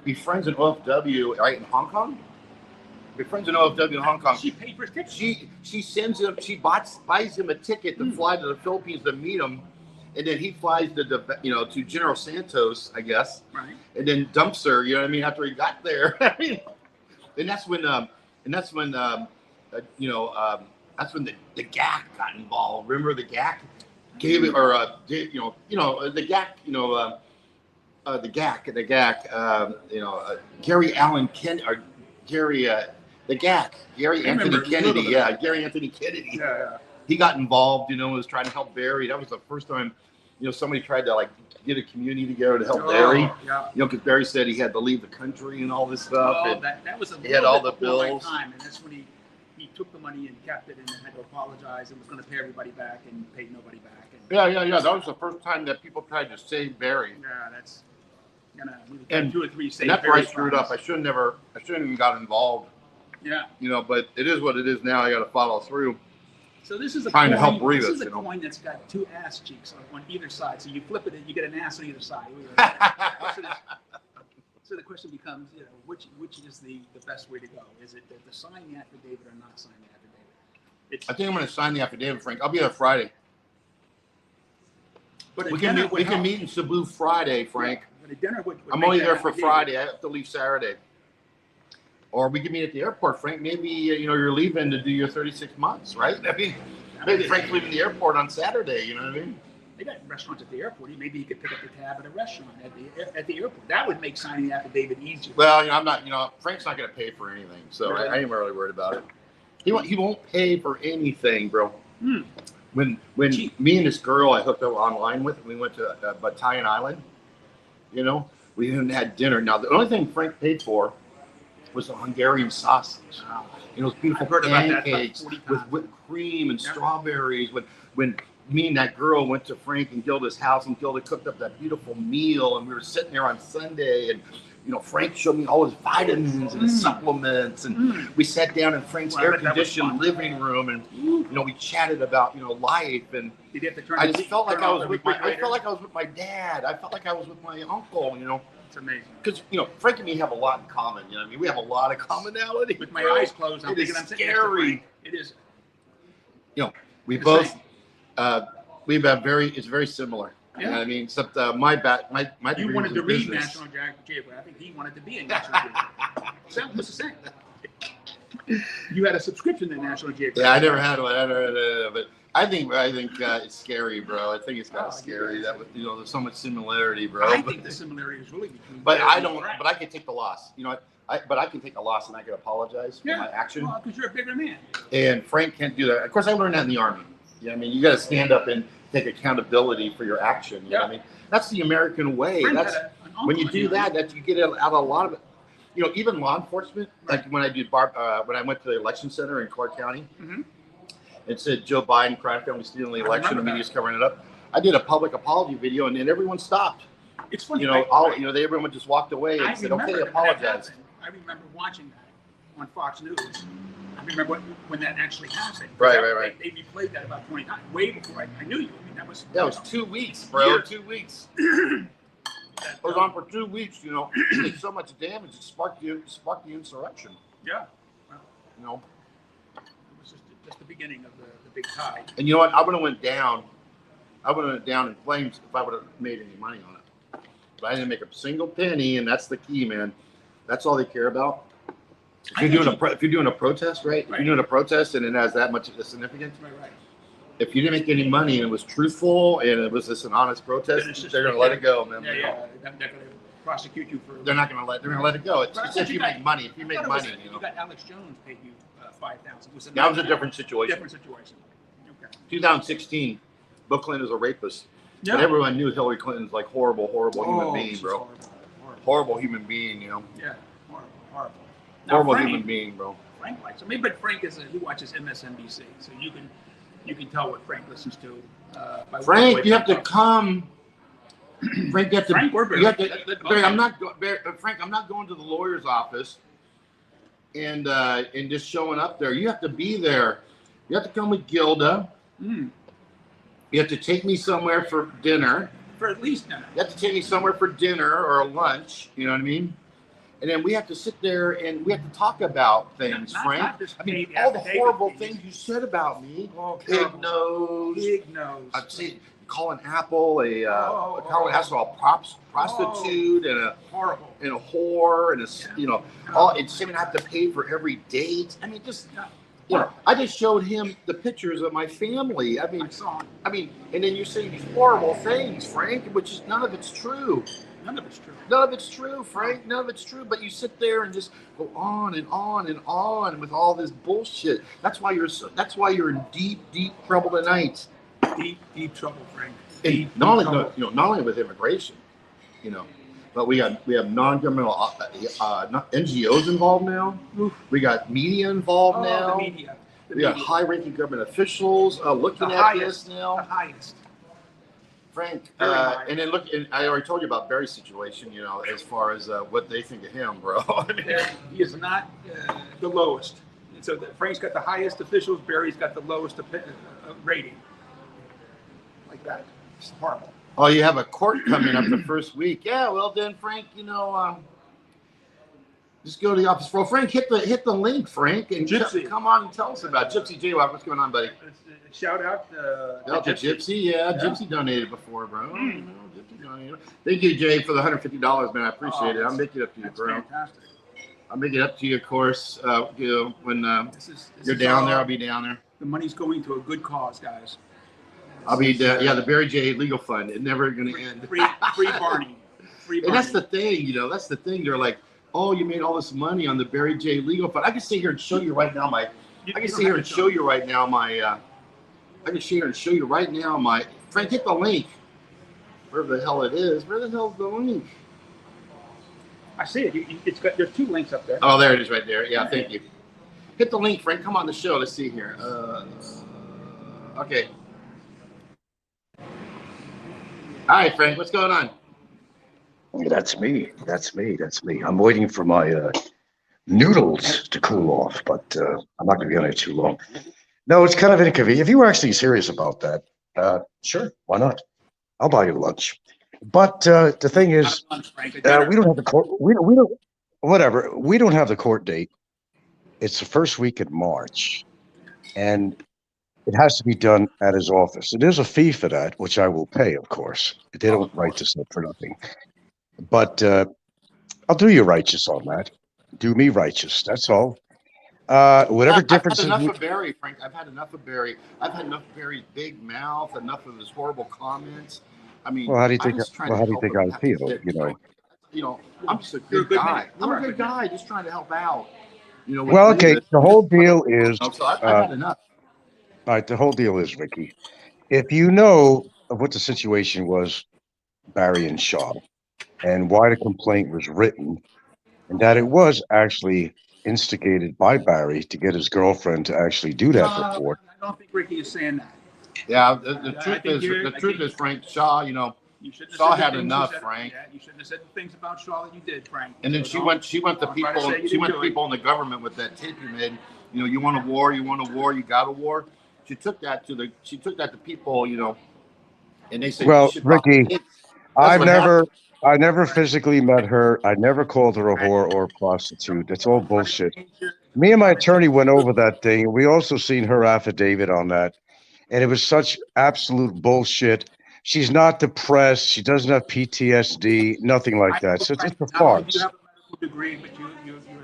S1: Befriends an OFW right in Hong Kong. Befriends an OFW in Hong Kong.
S2: She paid for his ticket.
S1: She sends him. She buys him a ticket to fly to the Philippines to meet him, and then he flies to General Santos, I guess.
S2: Right.
S1: And then dumps her. You know what I mean? After he got there. I mean. And that's when the GAC got involved. Remember the GAC gave it, or the GAC, Gary Allen Kennedy, or Gary, the GAC, Gary Anthony Kennedy, Gary Anthony Kennedy.
S2: Yeah.
S1: He got involved, was trying to help Barry. That was the first time, somebody tried to get a community together to help Barry.
S2: Yeah.
S1: Because Barry said he had to leave the country and all this stuff.
S2: Oh,
S1: and
S2: that was
S1: he had all the bills.
S2: Time, and that's when he took the money and kept it, and then had to apologize and was going to pay everybody back and paid nobody back. And,
S1: yeah. That was the first time that people tried to save Barry.
S2: Yeah, that's
S1: and
S2: 2 or 3 saved.
S1: And that's where I screwed up. I shouldn't even got involved.
S2: Yeah.
S1: But it is what it is now. I got to follow through.
S2: So this is a
S1: trying
S2: coin,
S1: to help Rivas.
S2: This is a coin that's got 2 ass cheeks on either side. So you flip it, and you get an ass on either side. So the question becomes, which is the best way to go? Is it to sign the affidavit or not sign the affidavit?
S1: I think I'm going to sign the affidavit, Frank. I'll be there Friday.
S2: But
S1: we can meet in Cebu Friday, Frank.
S2: Yeah, but a dinner would
S1: I'm only there for Friday. I have to leave Saturday. Or we can meet at the airport, Frank. Maybe you're leaving to do your 36 months, right? I mean, maybe Frank's leaving the airport on Saturday. You know what I mean?
S2: They got restaurants at the airport. Maybe he could pick up the tab at a restaurant at the airport. That would make signing the affidavit easier.
S1: Well, I'm not. Frank's not going to pay for anything, so I ain't really worried about it. He won't pay for anything, bro. When me and this girl I hooked up online with, we went to Pattaya Thailand. We even had dinner. Now the only thing Frank paid for was the Hungarian sausage.
S2: Wow.
S1: Those beautiful pancakes with whipped cream and strawberries. When me and that girl went to Frank and Gilda's house, and Gilda cooked up that beautiful meal, and we were sitting there on Sunday, and Frank showed me all his vitamins and his supplements, and we sat down in Frank's air-conditioned living room, and we chatted about life, and I just felt like I was with my dad. I felt like I was with my uncle.
S2: It's amazing.
S1: Because Frank and me have a lot in common. We have a lot of commonality.
S2: With my eyes closed, I'm thinking I'm scary. It is.
S1: We both it's very similar. Yeah. You know what I mean? Except my
S2: you wanted to read
S1: business.
S2: National Geographic. I think he wanted to be in National Geographic. Sounds the same. You had a subscription to National Geographic.
S1: Yeah, I never had one. But I think it's scary, bro. I think it's kind of scary that there's so much similarity, bro.
S2: I think the similarity is really between.
S1: But I don't. But I can take the loss. But I can take a loss and I can apologize for my action.
S2: Well, because you're a bigger man.
S1: And Frank can't do that. Of course, I learned that in the Army. You got to stand up and take accountability for your action. You know what I mean? That's the American way.
S2: Frank
S1: That's when you do that you get out a lot of it. Even law enforcement, like when I when I went to the election center in Clark County, it said Joe Biden, crime family stealing the election, the media's covering it up. I did a public apology video, and then everyone stopped.
S2: It's funny.
S1: Everyone just walked away and said, "Okay, apologize."
S2: I remember watching that on Fox News. I remember when that actually happened.
S1: Right.
S2: They replayed that about 20 times, way before I knew you. I mean,
S1: that was 2 weeks, bro.
S2: Yeah.
S1: 2 weeks. It was on for 2 weeks. Did so much damage. It sparked the insurrection.
S2: Yeah.
S1: You know.
S2: It was just the beginning of the big tide.
S1: And you know what? I would have went down. I would have went down in flames if I would have made any money on it. But I didn't make a single penny, and that's the key, man. That's all they care about. If you're doing a protest, right? If you're doing a protest and it has that much significance,
S2: right.
S1: If you didn't make any money and it was truthful and it was just an honest protest, they're gonna let it go, man.
S2: Yeah. They're gonna prosecute you for.
S1: They're not gonna let. They're gonna let it go. It's if you make money. If you make money,
S2: you got Alex Jones paid you $5,000.
S1: That was a different situation.
S2: Different situation. Okay.
S1: 2016, Bill Clinton is a rapist.
S2: Yeah.
S1: But everyone knew Hillary Clinton's like horrible human being, bro. Horrible human being, you know.
S2: Yeah, horrible.
S1: Horrible human being, bro.
S2: Frank likes. I mean, but Frank he watches MSNBC, so you can tell what Frank listens to.
S1: Frank, you have to come. Frank, you have to.
S2: Frank,
S1: you have to. Barry, I'm not. Frank, I'm not going to the lawyer's office and just showing up there. You have to be there. You have to come with Gilda. You have to take me somewhere for dinner.
S2: For at least dinner.
S1: You have to take me somewhere for dinner or lunch. You know what I mean? And then we have to sit there and we have to talk about things, Frank. I mean, all the horrible things you said about me. Pig nose. I'd say calling Apple calling Apple a prostitute and a whore and and saying I have to pay for every date. I mean, just. I just showed him the pictures of my family. I mean, and then you say these horrible things, Frank, which is none of it's true.
S2: None of it's true.
S1: None of it's true, Frank. None of it's true. But you sit there and just go on and on and on with all this bullshit. That's why you're in deep, deep trouble tonight.
S2: Deep trouble, Frank.
S1: Not only with immigration, but we have non-governmental NGOs involved now. We got media involved now.
S2: The media.
S1: We got high-ranking government officials looking at this now.
S2: The highest.
S1: Frank, and then look, and I already told you about Barry's situation, as far as what they think of him, bro. I mean,
S2: he is not the lowest. So Frank's got the highest officials, Barry's got the lowest rating. Like that. It's horrible.
S1: Oh, you have a court coming up the first week. Yeah, well then, Frank, just go to the office. Well, Frank, hit the link, Frank, and come on and tell us about it. Gypsy J. What's going on, buddy?
S2: Shout out to
S1: Gypsy. Yeah, Gypsy donated before, bro. Gypsy donated. Thank you, Jay, for the $150, man. I appreciate it. I'll make it up to you, bro.
S2: Fantastic.
S1: I'll make it up to you, of course. When you're down there, I'll be down there.
S2: The money's going to a good cause, guys.
S1: I'll be the Barry J. Legal Fund. It's never going to end.
S2: Free Barney.
S1: And that's the thing, That's the thing. They're like, oh, you made all this money on the Barry J. Legal Fund. I can sit here and show you right now my. Frank, hit the link. Wherever the hell it is. Where the hell's the link?
S2: I see it. There's two links up there.
S1: Oh, there it is right there. Yeah, thank you. Hit the link, Frank. Come on the show. Let's see here. Okay. Hi, Frank. What's going on?
S3: That's me. I'm waiting for my noodles to cool off, but I'm not going to be on it too long. No, it's kind of inconvenient. If you were actually serious about that, sure, why not? I'll buy you lunch. But the thing is, we don't have the court. We don't. Whatever. We don't have the court date. It's the first week in March, and it has to be done at his office. There's a fee for that, which I will pay, of course. They don't write this up for nothing. But I'll do you righteous on that. Do me righteous. That's all. Whatever difference.
S1: I've had enough of Barry, Frank. I've had enough of Barry. I've had enough of Barry's big mouth. Enough of his horrible comments. I mean,
S3: well, how do you think I feel?
S1: I'm just a good guy. I'm a good guy, just trying to help out.
S3: Well, okay. The whole deal is.
S1: So I've had enough.
S3: All right. The whole deal is, Ricky, if you know of what the situation was, Barry and Shaw, and why the complaint was written, and that it was actually instigated by Barry to get his girlfriend to actually do that report.
S2: I don't think Ricky is saying that.
S1: Yeah, the truth is, Frank, Shaw, Shaw had enough, Frank.
S2: Yeah, you shouldn't have said the things about Shaw that you did, Frank.
S1: And then she went to people in the government with that tape you made. You want a war, you got a war. She took that to people, and they said,
S3: well, Ricky, I never physically met her. I never called her a whore or a prostitute. That's all bullshit. Me and my attorney went over that thing. We also seen her affidavit on that, and it was such absolute bullshit. She's not depressed. She doesn't have PTSD, nothing like that. So it's a
S2: Not only do you
S3: farce.
S2: have a medical degree, but you're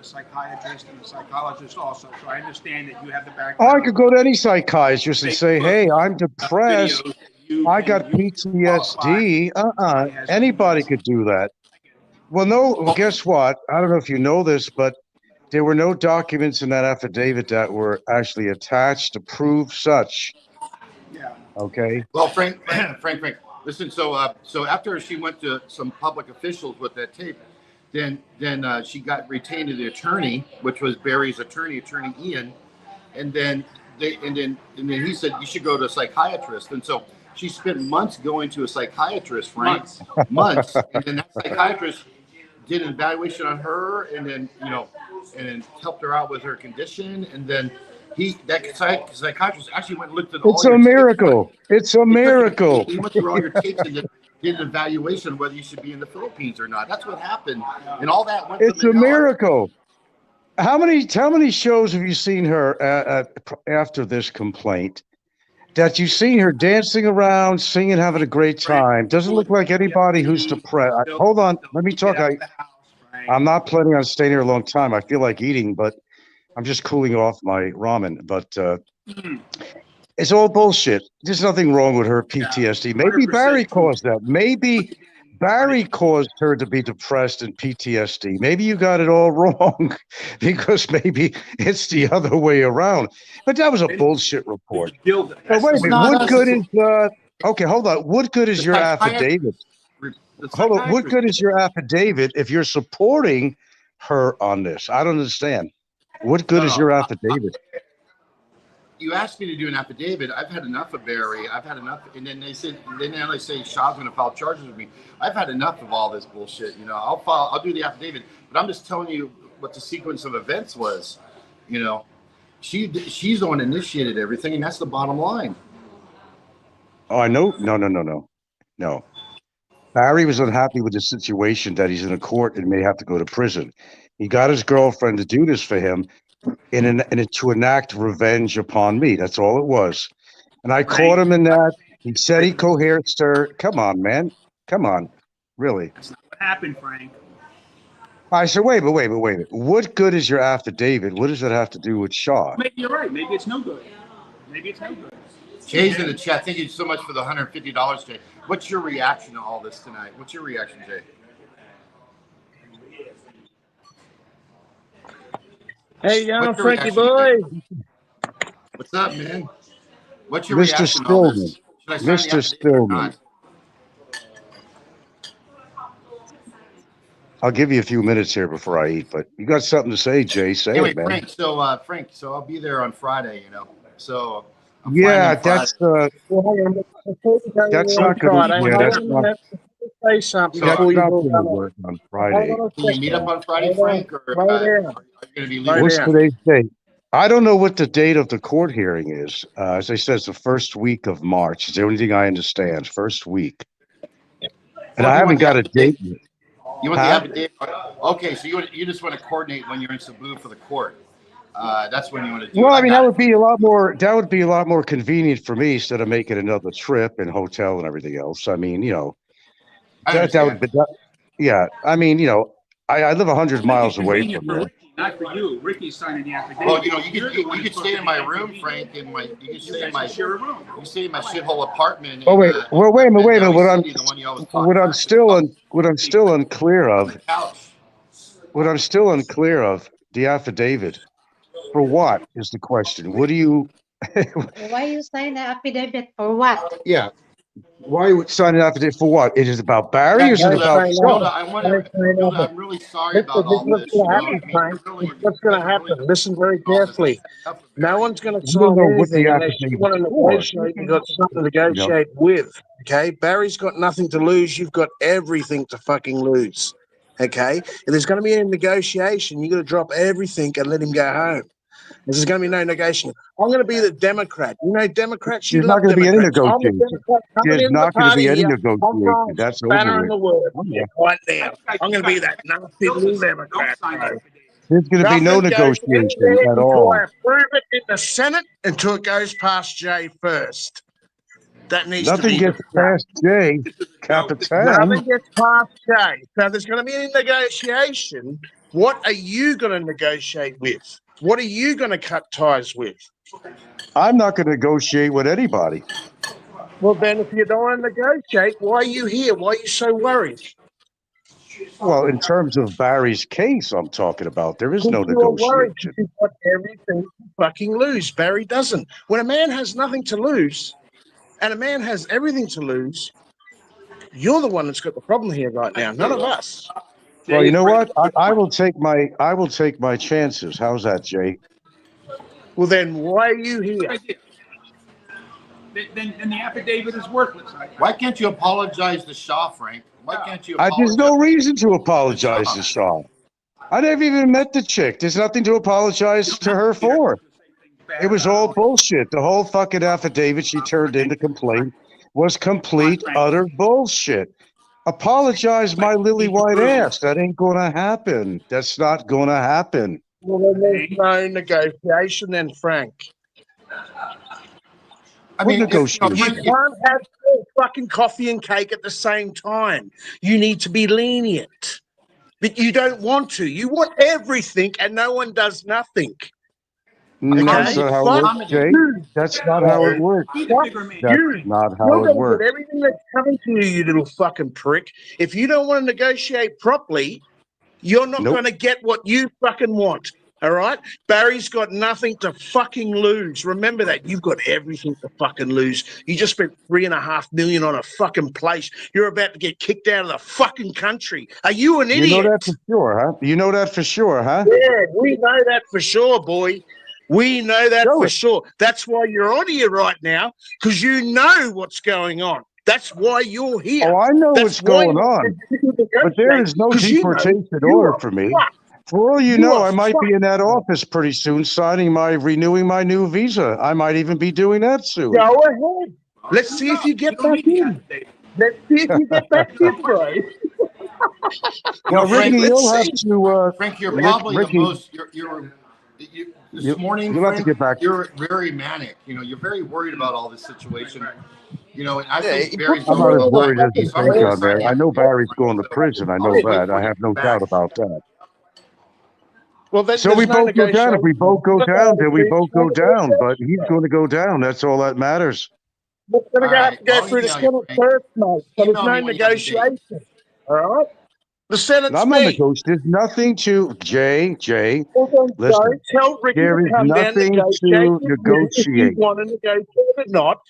S2: a psychiatrist and a psychologist also. So I understand that you have the
S3: Oh, I
S2: background.
S3: could go to any psychiatrist and say,
S2: Facebook,
S3: "Hey, I'm
S2: videos
S3: depressed.
S2: that you
S3: I
S2: can
S3: got
S2: qualify.
S3: PTSD."
S2: Somebody has
S3: Anybody
S2: PTSD.
S3: could do that. Well, no, well, guess what? I don't know if you know this, but there were no documents in that affidavit that were actually attached to prove such.
S2: Yeah.
S3: Okay.
S1: Well, Frank, listen. So after she went to some public officials with that tape, then she got retained to the attorney, which was Barry's attorney, Attorney Ian, and then and then he said you should go to a psychiatrist, and so she spent months going to a psychiatrist, Frank, months, and then that psychiatrist did an evaluation on her, and then and then helped her out with her condition, and then psychiatrist actually went and looked at
S3: It's
S1: all
S3: a
S1: your tapes.
S3: miracle. It's a miracle.
S1: He went through all your tapes and did an evaluation of whether you should be in the Philippines or not. That's what happened, and all that went
S3: It's
S1: to
S3: a
S1: Manila.
S3: miracle. How many shows have you seen her after this complaint? That you've seen her dancing around, singing, having a great time. Doesn't look like anybody who's depressed. Hold on, let me talk. I'm not planning on staying here a long time. I feel like eating, but I'm just cooling off my ramen. But it's all bullshit. There's nothing wrong with her PTSD. Maybe
S2: 100%
S3: Barry
S2: true.
S3: caused that. Maybe Barry caused her to be depressed and PTSD. Maybe you got it all wrong because maybe it's the other way around. But that was a bullshit report.
S2: Build it.
S3: Oh, wait a
S1: It's
S3: minute.
S1: not
S3: What
S1: us,
S3: good
S1: it's
S3: is okay, hold on. What good is
S1: the
S3: your
S1: psychiatrist.
S3: affidavit?
S1: The
S3: Hold on. What
S1: psychiatrist
S3: good is your affidavit if you're supporting her on this? I don't understand. What good is your affidavit?
S1: You asked me to do an affidavit. I've had enough of Barry. I've had enough. And then now they say Shaw's going to file charges with me. I've had enough of all this bullshit. I'll do the affidavit, but I'm just telling you what the sequence of events was. She's the one that initiated everything, and that's the bottom line.
S3: Oh, I know. No. Barry was unhappy with the situation that he's in a court and may have to go to prison. He got his girlfriend to do this for him to enact revenge upon me. That's all it was. And I caught him in that. He said he coerced her. Come on, man. Come on. Really?
S2: That's not what happened, Frank.
S3: I said, wait a minute. What good is your affidavit? What does that have to do with Shaw?
S2: Maybe you're right. Maybe it's no good.
S1: Jay's in the chat. Thank you so much for the $150, Jay. What's your reaction to all this tonight? What's your reaction, Jay?
S4: Hey, young
S1: What's your
S4: Frankie
S1: reaction,
S4: boy.
S1: Jay? What's up, man? What's your
S3: Mr.
S1: reaction to all this?
S3: Stillman.
S1: Should I sign the
S3: Mr.
S1: affidavit or
S3: Stillman.
S1: not?
S3: I'll give you a few minutes here before I eat, but you got something to say, Jay. Say
S1: Anyway,
S3: it, man.
S1: Frank, so I'll be there on Friday, So I'm
S3: Yeah,
S1: flying in Friday.
S3: That's not going to. Yeah, that's not.
S4: Say something
S3: That's
S4: before you
S3: not
S4: go
S3: going to
S4: on.
S3: work on
S4: Hold
S3: Friday.
S4: on a
S1: Can we meet up
S4: second.
S1: on Friday,
S4: Hold on.
S1: Frank, or
S4: Slow
S1: are
S4: down.
S1: you going to be
S4: Slow
S1: leaving?
S3: What's
S4: down.
S3: today's date? I don't know what the date of the court hearing is. As I said, it's the first week of March. It's the only thing I understand. First week, and I haven't got a date yet.
S1: You want the
S3: Huh?
S1: affidavit? Okay, so you just want to coordinate when you're in Cebu for the court. That's when you want to do
S3: Well,
S1: it.
S3: I mean,
S1: got
S3: that
S1: it.
S3: would be a lot more. That would be a lot more convenient for me instead of making another trip and hotel and everything else. I mean,
S1: I
S3: that would
S1: understand.
S3: be. Yeah, I mean, I live 100 miles away
S2: Convenient
S3: from
S2: for
S3: there.
S2: Ricky, not for you. Ricky's signing the affidavit.
S1: Well, you
S2: You're the one
S1: could
S2: who's
S1: stay in
S2: supposed
S1: my
S2: to be
S1: room,
S2: convenient.
S1: Frank. You can stay in
S2: You
S1: my
S2: guys share a room.
S1: you can stay in my shithole apartment.
S3: Oh wait, well, wait a minute.
S1: Valley
S3: What
S1: City, the one you always talk
S3: what I'm
S1: trash
S3: still
S1: about.
S3: what I'm still unclear
S1: On
S3: of.
S1: the couch.
S3: What I'm still unclear of the affidavit. For what is the question? What do you?
S5: Why you sign the affidavit for what?
S3: Yeah. Why would sign an affidavit for what? It is about Barry.
S1: Yeah,
S3: Or is it
S4: Don't
S3: about
S4: say
S3: Shaw?
S4: nothing.
S1: Hilda,
S4: Don't say nothing.
S1: I'm really sorry
S4: This
S1: about
S4: is
S1: all
S4: what's
S1: this.
S4: going to
S1: I
S4: happen,
S1: mean,
S4: Frank.
S1: you're
S4: What's going to happen? Listen very
S1: all this
S4: carefully.
S1: stuff with
S4: No
S1: Barry.
S4: one's going to
S3: We don't
S4: sign
S3: know what the
S4: anything unless you
S3: affidavit's
S4: want to
S3: for.
S4: negotiate. You've got something to negotiate with. Okay? Barry's got nothing to lose. You've got everything to fucking lose. Okay? If there's going to be a negotiation, you've got to drop everything and let him go home. There's going to be no negotiation. I'm going to be the Democrat. Democrats, you
S3: There's not
S4: love
S3: going to be any
S4: Democrats. I'm the
S3: negotiation.
S4: Democrat coming
S3: There's
S4: in the
S3: not going to
S4: party
S3: be any
S4: here. I'm
S3: negotiation.
S4: throwing
S3: That's
S4: spanner
S3: over
S4: in
S3: with.
S4: the works
S3: Oh, yeah.
S4: right now. I'm going to be that nasty little Democrat, bro.
S3: There's going to be no
S4: Nothing goes
S3: negotiation
S4: anywhere
S3: at
S4: until
S3: all.
S4: I approve it in the Senate until it goes past Jay first. That needs to
S3: Nothing
S4: be
S3: gets
S4: discussed.
S3: past Jay
S2: This is a
S3: Capitan.
S4: Nothing gets past Jay. So there's going to be a negotiation. What are you going to negotiate with? What are you going to cut ties with?
S3: I'm not going to negotiate with anybody.
S4: Well, then, if you don't want to negotiate, why are you here? Why are you so worried?
S3: Well, in terms of Barry's case, I'm talking about, there is no
S4: You are worried
S3: negotiation.
S4: because you've got everything to fucking lose. Barry doesn't. When a man has nothing to lose and a man has everything to lose, you're the one that's got the problem here right now, none of us.
S3: Well,
S2: Jay
S3: you
S2: is
S3: know
S2: right.
S3: what? I will take my chances. How's that, Jay?
S4: Well, then why are you here?
S2: Good idea. Then the affidavit is worthless.
S1: Why can't you apologize to Shaw, Frank? Why can't you
S3: There's
S1: apologize?
S3: no reason to apologize to Shaw. I never even met the chick. There's nothing to apologize to her for. It was all bullshit. The whole fucking affidavit she turned in to complain was complete, utter bullshit. Apologize my lily white ass. That ain't gonna happen. That's not gonna happen.
S4: Well, then there's no negotiation then, Frank.
S1: I
S3: What
S1: mean,
S3: negotiation?
S4: You can't have fucking coffee and cake at the same time. You need to be lenient. But you don't want to. You want everything and no one does nothing.
S3: No, that's
S4: Okay?
S3: not how it works, Jay. That's not how it works.
S2: Be the bigger man.
S3: That's not how
S4: You're
S3: it
S4: going to
S3: works.
S4: get everything that's coming to you, you little fucking prick. If you don't want to negotiate properly, you're not
S3: Nope.
S4: going to get what you fucking want. All right? Barry's got nothing to fucking lose. Remember that. You've got everything to fucking lose. You just spent $3.5 million on a fucking place. You're about to get kicked out of the fucking country. Are you an idiot?
S3: You know that for sure, huh? You know that for sure, huh?
S4: Yeah, we know that for sure, boy. We know that
S3: Show
S4: for
S3: it.
S4: sure. That's why you're on here right now, because you know what's going on. That's why you're here.
S3: Oh, I know
S4: That's
S3: what's going on. But there is no deportation order for me. For all you know, I might be in that office pretty soon, renewing my new visa. I might even be doing that soon.
S4: Go ahead. Let's see if you get back in. Let's see if you get back in, bro.
S3: Well,
S1: Frank,
S3: Ricky, you'll have
S4: let's
S3: to.
S1: Frank, you're probably
S3: Ricky,
S1: the most. This morning,
S3: you'll have to
S1: Frank,
S3: get back.
S1: you're very manic. You're very worried about all this situation. And I think
S4: Yeah,
S1: Barry's
S3: I'm not as
S1: hold on.
S3: worried as you
S1: He's
S3: think
S1: already
S3: on there. I know Barry's going to prison. I know
S1: Wait
S3: that.
S1: for
S3: I
S1: you
S3: have
S1: to
S3: no
S1: come
S3: doubt
S1: back.
S3: about that.
S4: Well,
S3: So we both go down. If we both go down, then we both go down. But he's going to go down. That's all that matters.
S4: We're going to
S1: All
S4: have
S1: right,
S4: to go
S1: I'll
S4: through the
S1: email you,
S4: Senate
S1: Frank.
S4: first, mate. So there's
S1: Email
S4: no
S1: me when you have the date.
S4: negotiation. All right? The Senate's
S3: I'm not
S4: me.
S3: negotiating. There's nothing to Jay.
S4: Well, then,
S3: Listen,
S4: Joe, tell Ricky
S3: there
S4: to
S3: is
S4: come down and
S3: nothing
S4: negotiate
S3: to
S4: with me if you
S3: negotiate.
S4: want to negotiate or not.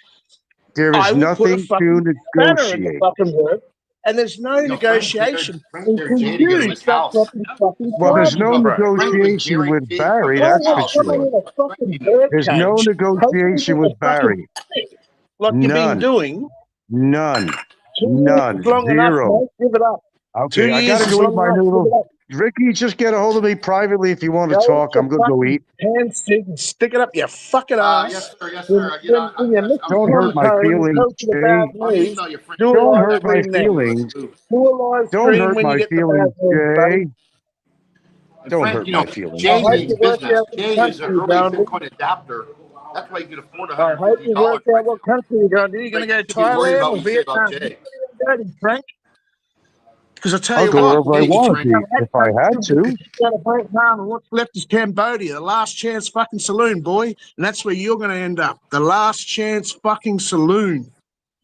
S3: There
S4: I
S3: is
S4: will put a
S3: nothing
S4: fucking
S3: to
S4: banner in the
S3: negotiate.
S4: fucking work, and there's no negotiation
S1: Frank's there,
S4: until
S1: Jay, to go to
S4: you
S1: his
S4: start
S1: house.
S4: dropping fucking
S3: Well, there's no
S4: charges, bro.
S1: Frank would
S3: negotiation with
S1: guarantee
S3: Barry.
S1: from
S4: I
S1: his
S3: That's for
S4: have
S1: house.
S3: sure.
S4: someone in a fucking bird
S3: There's no
S4: cage, hoping
S3: negotiation
S4: to
S3: with
S4: get fucking
S3: Barry.
S4: sick, like you've been
S3: None.
S4: doing.
S3: None.
S4: 2
S3: None.
S4: years is long enough,
S3: Zero.
S4: mate. Give it up. 2
S3: Okay, I
S4: years
S3: gotta
S4: is
S3: go eat
S4: long
S3: my
S4: enough. Give it
S3: noodles.
S4: up.
S3: Ricky, just get a hold of me privately if you want to
S4: Go
S3: talk.
S4: to
S3: I'm gonna go
S4: fucking
S3: eat.
S4: hand stick and stick it up your fucking ass.
S1: Yes, sir.
S4: When your missus
S3: Don't hurt
S4: comes
S3: my
S4: home and
S3: feelings,
S4: tells you the
S3: Jay.
S4: bad
S1: I'll
S4: news,
S1: email you, Frank.
S4: do a
S3: Don't
S4: live
S3: hurt my
S4: stream then.
S3: feelings.
S4: Do a live
S3: Don't
S4: stream
S3: hurt
S4: when you
S3: my
S4: get the
S3: feelings,
S4: bad news, buddy.
S3: Jay. Don't
S1: Frank,
S3: hurt my feelings,
S1: Jay
S4: I hope
S3: Jay.
S1: means
S4: you work
S1: business.
S4: out what
S1: Jay is an
S4: country you're
S1: early
S4: going to.
S1: Bitcoin adapter. That's why you can afford
S4: I hope you work
S1: $150
S4: out what country you're going to. You're going to go to
S1: Frank, you should be worried
S4: Thailand
S1: about
S4: or
S1: what you say about
S4: Vietnam.
S1: Jay.
S4: Where are you going, Frank? Because I tell
S3: I'll
S4: you
S3: go
S4: what,
S3: wherever I
S1: Jay,
S3: want to
S1: Frank.
S3: be if I had to.
S4: Go to Vietnam and what's left is Cambodia, the last chance fucking saloon, boy. And that's where you're going to end up. The last chance fucking saloon.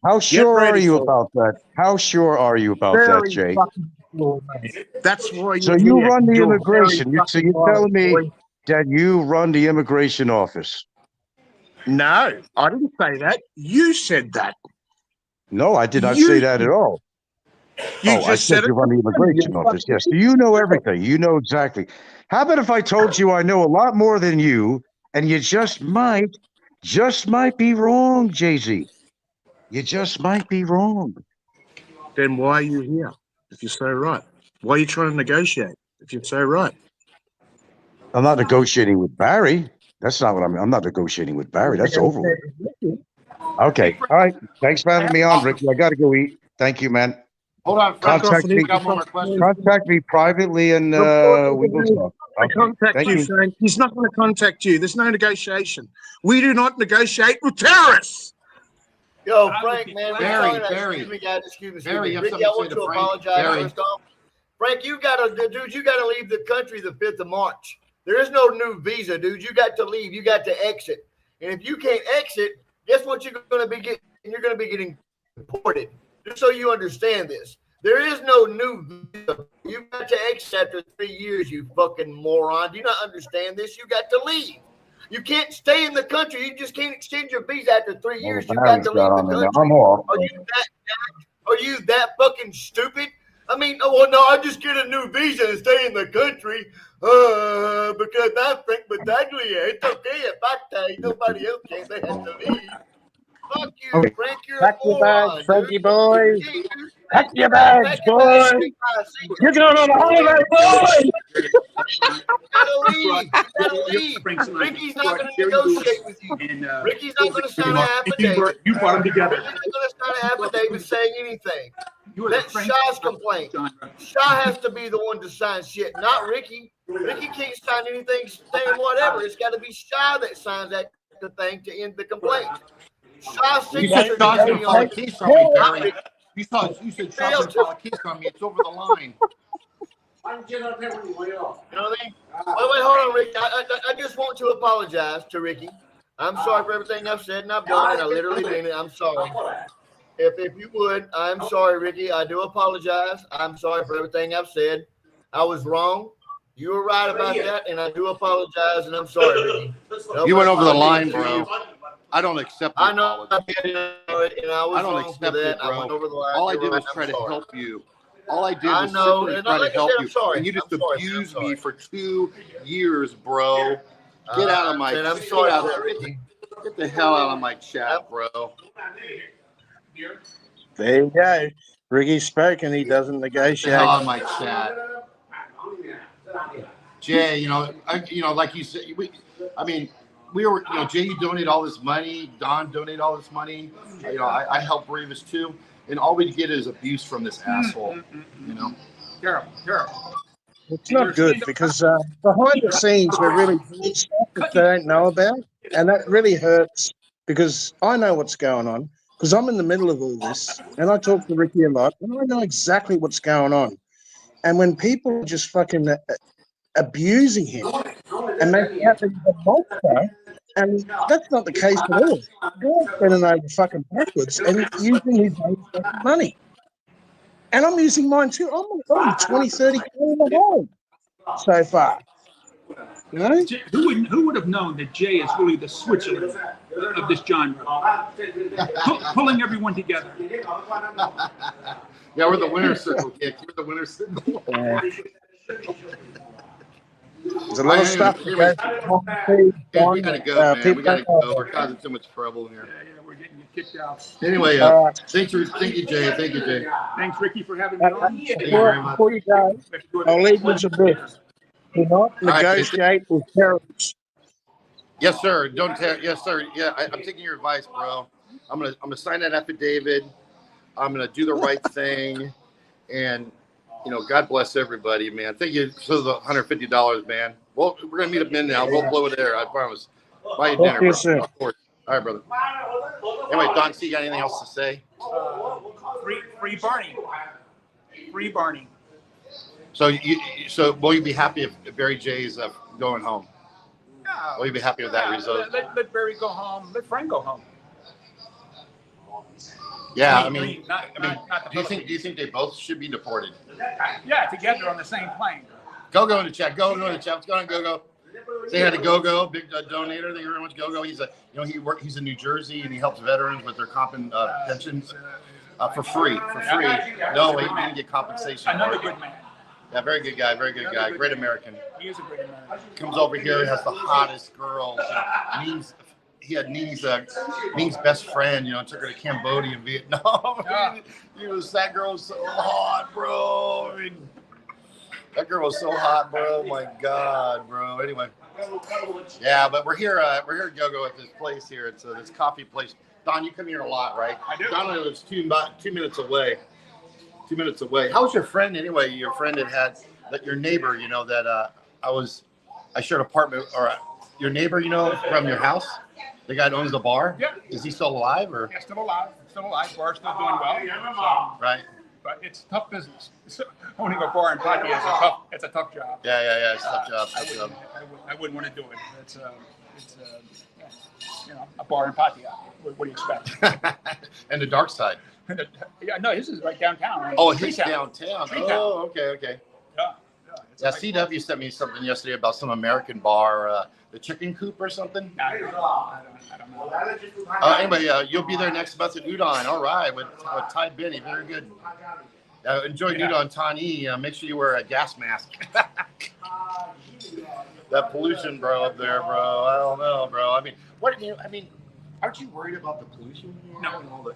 S3: How sure are
S4: ready
S3: you
S4: for it.
S3: about that? How sure are you about that,
S4: Very
S3: Jay?
S4: fucking sure, mate. That's why
S3: So
S4: you're
S3: you
S4: here.
S3: run the
S4: You're
S3: immigration.
S4: very
S3: So
S4: fucking
S3: you're telling me
S4: boy.
S3: that you run the immigration office?
S4: No, I didn't say that. You said that.
S3: No, I did not
S4: You
S3: say that at all.
S4: You
S3: I
S4: just
S3: said
S4: said it.
S3: you run the immigration
S4: You
S3: office.
S4: fucking-
S3: Yes. So you know everything. You know exactly. How about if I told you I know a lot more than you, and you just might be wrong, Jay-Z. You just might be wrong.
S4: Then why are you here if you're so right? Why are you trying to negotiate if you're so right?
S3: I'm not negotiating with Barry. That's not what I'm not negotiating with Barry. That's over with. Okay. All right. Thanks for having me on, Ricky. I got to go eat. Thank you, man.
S1: Hold on, Frank.
S3: Contact me.
S1: I got one more question.
S3: Contact me privately, and we will talk.
S4: I contact you, Shane. He's not going to contact you. There's no negotiation. We do not negotiate with terrorists.
S6: Yo, Frank, man,
S1: Barry,
S6: excuse me, guys, excuse me.
S1: Barry, you have
S6: Ricky, I
S1: something
S6: want
S1: to
S6: to
S1: say to Frank?
S6: apologize
S1: Barry.
S6: first off. Frank, you gotta leave the country the 5th of March. There is no new visa, dude. You got to leave. You got to exit. And if you can't exit, guess what you're gonna be getting? You're gonna be getting deported. Just so you understand this. There is no new visa. You got to exit after 3 years, you fucking moron. Do you not understand this? You got to leave. You can't stay in the country. You just can't extend your visa after 3 years. You got to leave the country.
S3: I'm off.
S6: Are you that fucking stupid? I mean, oh, well, no, I just get a new visa and stay in the country because I think Battaglia, it's okay at Pattaya. Nobody else can. They have to leave. Fuck you,
S4: Okay.
S6: Frank. You're
S4: Pack
S6: a
S4: your
S6: moron,
S4: bags, Frankie
S6: dude.
S4: boys.
S6: You
S4: Pack your bags, boys. You're going on a holiday, boys.
S6: You gotta leave. You gotta leave. Ricky's not gonna negotiate with you. Ricky's not gonna sign an affidavit.
S2: You brought them together.
S6: Ricky's not gonna sign an affidavit saying anything. That's Shah's complaint. Shah has to be the one to sign shit, not Ricky. Ricky can't sign anything saying whatever. It's got to be Shah that signs that the thing to end the complaint. Shah's
S1: You said
S6: signature
S1: Shah's
S6: should
S1: gonna
S6: be
S1: file a
S6: on
S1: case on me, Barry.
S6: Ricky.
S1: You said Shah's gonna file a case on me. It's over the line.
S6: You know what I mean? Wait, hold on, Ricky. I just want to apologize to Ricky. I'm sorry for everything I've said and I've done, and I literally mean it. I'm sorry. If you would, I'm sorry, Ricky. I do apologize. I'm sorry for everything I've said. I was wrong. You were right about that, and I do apologize, and I'm sorry, Ricky.
S1: You went over the line, bro. I don't accept
S6: I
S1: the
S6: know,
S1: apology.
S6: and I was
S1: I don't
S6: wrong for
S1: accept it,
S6: that. I
S1: bro.
S6: went over the line.
S1: All I
S6: You're
S1: did
S6: right,
S1: was try
S6: I'm
S1: to
S6: sorry.
S1: help you. All I did
S6: I
S1: was
S6: know,
S1: simply
S6: and
S1: try
S6: like
S1: to
S6: I
S1: help
S6: said, I'm
S1: you.
S6: sorry.
S1: And you just
S6: I'm sorry.
S1: abused
S6: I'm
S1: me
S6: sorry.
S1: for 2 years, bro. Get out of my
S6: And I'm
S1: get
S6: sorry
S1: out
S6: for that,
S1: of-
S6: Ricky.
S1: Get the hell out of my chat, bro.
S4: There you go. Ricky's spoken. He doesn't
S1: Get the hell
S4: negotiate.
S1: out of my chat. Jay, like you said, we were, Jay, you donate all this money. Don donate all this money. I help Revis too, and all we get is abuse from this asshole.
S2: Terrible.
S4: It's not good because behind the scenes we're really doing stuff that they don't know about, and that really hurts because I know what's going on because I'm in the middle of all this, and I talk to Ricky a lot, and I know exactly what's going on. And when people are just fucking abusing him and making out that he's a monster, and that's not the case at all. They're spending over fucking backwards and using his own fucking money. And I'm using mine too. I'm on 20, 30 in the hole so far. You know?
S2: Who would have known that Jay is really the Switzerland of this genre, pulling everyone together.
S1: Yeah, we're the winner circle, Kick. You're the winner circle.
S4: There's a lot of stuff.
S1: We gotta go, man. We gotta go. We're causing too much trouble here.
S2: Yeah, we're getting you kicked out.
S1: Anyway, thank you, Jay. Thank you, Jay.
S2: Thanks, Ricky, for having me on.
S4: Before you go, I'll leave you with this. Do not negotiate with terrorists.
S1: Yes, sir. Don't tell. Yes, sir. Yeah, I'm taking your advice, bro. I'm gonna sign that affidavit. I'm gonna do the right thing, and God bless everybody, man. Thank you for the $150, man. Well, we're gonna meet up in now. We'll blow it there. I promise. Buy you dinner, bro. Of course. All right, brother. Anyway, Don, see, you got anything else to say?
S2: Free Barney. Free Barney.
S1: So will you be happy if Barry J's going home?
S2: No,
S1: Will you be happy with that result?
S2: Let Barry go home. Let Frank go home.
S1: Yeah,
S2: Not
S1: do you think they both should be deported?
S2: Yeah, together on the same plane.
S1: Go in the chat. Go in the chat. What's going on, Go? Say hi to Go, big donator. Thank you very much, Go. He's he's in New Jersey and he helps veterans with their pensions for free. No, he didn't get compensation.
S2: Another good man.
S1: Yeah, very good guy. Great American.
S2: He is a great American.
S1: Comes over here, has the hottest girls. He had Ning's best friend, took her to Cambodia and Vietnam.
S2: Yeah.
S1: That girl was so hot, bro. I mean, that girl was so hot, bro. My God, bro. Anyway, yeah, but we're here. We're here at Go at this place here. It's this coffee place. Don, you come here a lot, right?
S2: I do.
S1: Don lives 2 minutes away. 2 minutes away. How was your friend anyway? Your friend that your neighbor, that I was I shared an apartment, or your neighbor, you know, from your house, the guy that owns the bar.
S2: Yeah.
S1: Is he still alive or?
S2: Yeah, still alive. Bar's still doing well. So,
S1: Right.
S2: but it's tough business. So, owning a bar in Pattaya it's a tough job.
S1: Yeah. It's a tough job.
S2: I wouldn't want to do it. It's you know, a bar in Pattaya. What do you expect?
S1: And the dark side.
S2: Yeah, no, this is right downtown.
S1: Oh,
S2: Tree
S1: he's
S2: Town.
S1: downtown.
S2: Tree
S1: Oh,
S2: Town.
S1: okay.
S2: Yeah. It's
S1: Yeah,
S2: like-
S1: CW sent me something yesterday about some American bar, the Chicken Coop or something.
S2: I don't know.
S1: Anyway, you'll be there next month at Udon. All right, with Ty Benny. Very good. Enjoy Udon Tani. Make sure you wear a gas mask. That pollution, bro, up there, bro. I don't know, bro. I mean, aren't you worried about the pollution?
S2: No.
S1: And all the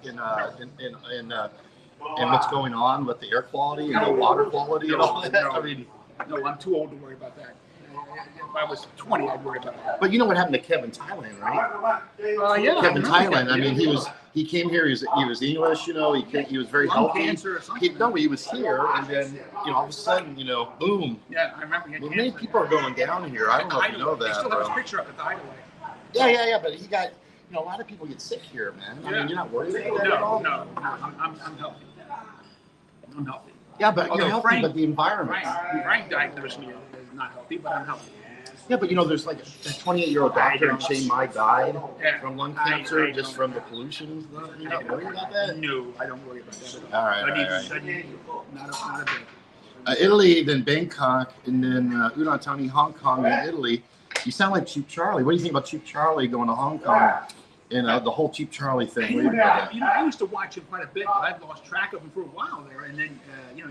S1: and what's going on with the air quality and the water quality and all that. I mean,
S2: No, I'm too old to worry about that. If I was 20, I'd worry about that.
S1: but you know what happened to Kevin Thailand, right?
S2: Yeah.
S1: Kevin Thailand. I mean, he came here. He was English. You know, he was very
S2: Lung
S1: healthy.
S2: cancer or something.
S1: He was here, and then all of a sudden, boom.
S2: Yeah, I remember. He had
S1: Many
S2: cancer.
S1: people are going down here. I don't know if you know
S2: They
S1: that,
S2: still have his
S1: bro.
S2: picture up at the hideaway.
S1: Yeah. But he got. A lot of people get sick here, man. I mean, you're not worried about that at all.
S2: No. I'm healthy. I'm healthy.
S1: Yeah, but
S2: Although
S1: you're healthy,
S2: Frank-
S1: but the environment.
S2: Frank diagnosed me as not healthy, but I'm healthy.
S1: Yeah, but there's like a 28-year-old doctor in Chiang Mai died
S2: Yeah.
S1: from lung
S2: I
S1: cancer just
S2: don't-
S1: from the pollution and stuff. You're not worried about that?
S2: No, I don't worry about that at all.
S1: All right.
S2: Not a bit.
S1: Italy, then Bangkok, and then Udon Thani, Hong Kong, and Italy. You sound like Cheap Charlie. What do you think about Cheap Charlie going to Hong Kong and the whole Cheap Charlie thing? What do you think about that?
S2: I used to watch him quite a bit, but I've lost track of him for a while there, and then he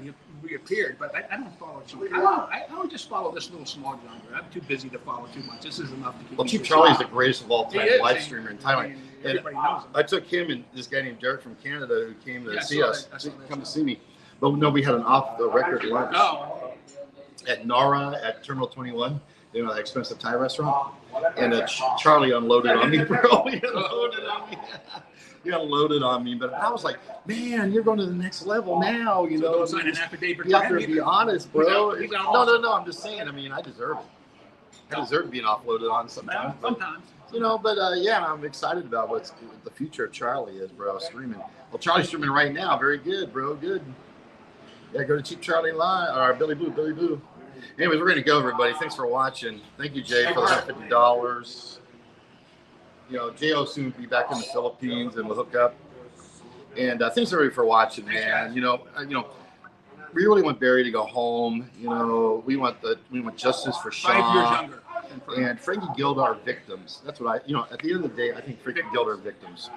S2: reappeared. But I don't follow Cheap. I would just follow this little small genre. I'm too busy to follow too much. This is enough to keep.
S1: Well,
S2: me
S1: Cheap
S2: busy.
S1: Charlie is the greatest of all
S2: He
S1: time
S2: is.
S1: live streamer in Thailand. And
S2: Everybody knows him.
S1: I took him and this guy named Derek from Canada who came to
S2: Yeah, I
S1: see
S2: saw
S1: us,
S2: that. I saw that.
S1: come to see me. But no, we had an off-the-record lunch
S2: Oh,
S1: at Nara at Terminal 21, that expensive Thai restaurant. And Charlie unloaded on me, bro. He unloaded on me. He unloaded on me. But I was like, man, you're going to the next level now,
S2: so don't sign an affidavit.
S1: Be out there and be honest, bro.
S2: He's out.
S1: No. I'm just saying. I mean, I deserve it. I deserve being offloaded on sometimes. but-
S2: Sometimes.
S1: I'm excited about what the future of Charlie is, bro. Streaming. Well, Charlie's streaming right now. Very good, bro. Good. Yeah, go to Cheap Charlie Live or Billy Boo. Anyways, we're gonna go, everybody. Thanks for watching. Thank you, Jay, for the $50. Jay will soon be back in the Philippines, and we'll hook up. And thanks everybody for watching, man. We really want Barry to go home. We want justice for
S2: 5 years
S1: Sean.
S2: younger.
S1: And Frankie Gilda are victims. That's what at the end of the day, I think Frankie Gilda are victims.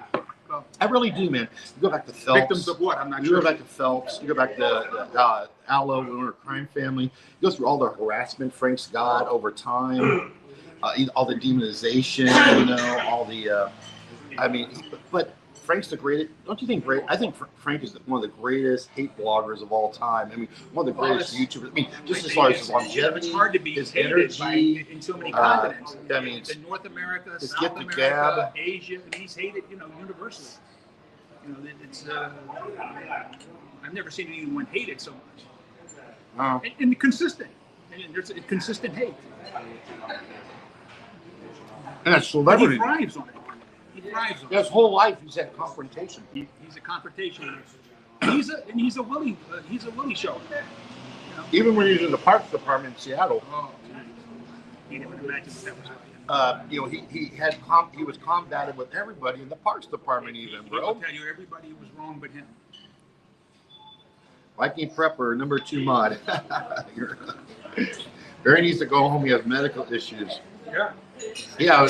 S1: I really do, man. You go back to Phelps.
S2: Victims of what? I'm not
S1: You
S2: sure.
S1: go back to Phelps. You go back to Allo, when we were a crime family. You go through all the harassment Frank's got over time, all the demonization, all the. But Frank's the greatest. Don't you think? I think Frank is one of the greatest hate bloggers of all time. I mean, one of the greatest YouTubers. I mean, just as far as his longevity,
S2: it's hard to be
S1: his
S2: hated
S1: energy.
S2: in so many continents.
S1: I mean,
S2: in North America,
S1: his
S2: South
S1: gift of
S2: America,
S1: gab.
S2: Asia, and he's hated, universally. It's. I've never seen anyone hated so much, and consistent. And there's a consistent hate.
S1: And that's
S2: But
S1: celebrity.
S2: he thrives on it. He thrives on
S1: His
S2: it.
S1: whole life, he's had confrontation.
S2: He's a confrontation. He's a Willie show.
S1: Even when he was in the Parks Department in Seattle,
S2: Oh, you can't even imagine what that was like.
S1: he was combated with everybody in the Parks Department, even,
S2: I'll
S1: bro.
S2: tell you, everybody was wrong but him.
S1: Viking Prepper, number 2 mod. Barry needs to go home. He has medical issues.
S2: Yeah.
S1: Yeah,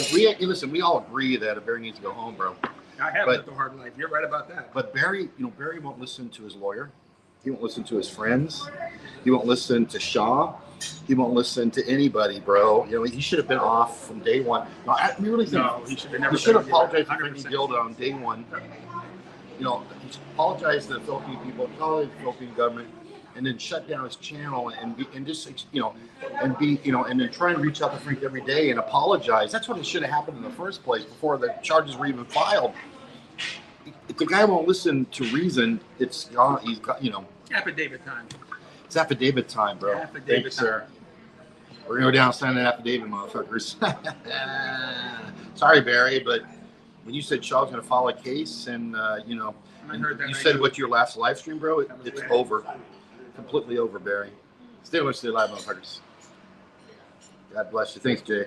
S1: we all agree that Barry needs to go home, bro.
S2: I have
S1: But-
S2: lived a hard life. You're right about that.
S1: But Barry won't listen to his lawyer. He won't listen to his friends. He won't listen to Shaw. He won't listen to anybody, bro. He should have been off from day one. No, I really think
S2: He should have never.
S1: he should
S2: said it.
S1: apologize to Frankie
S2: 100%.
S1: Gilda on day one. He should apologize to the Philippine people, apologize to the Philippine government, and then shut down his channel and then try and reach out to Frank every day and apologize. That's what it should have happened in the first place before the charges were even filed. If the guy won't listen to reason, it's gone. He's got
S2: Affidavit time.
S1: It's affidavit time, bro.
S2: Affidavit
S1: Thanks, sir. We're gonna go down and sign that affidavit, motherfuckers. Sorry, Barry, but when you said Shaw's gonna file a case, and you know,
S2: I heard that.
S1: you said what's your last live stream, bro? It's over, completely over, Barry. Stay with us, stay alive, motherfuckers. God bless you. Thanks, Jay.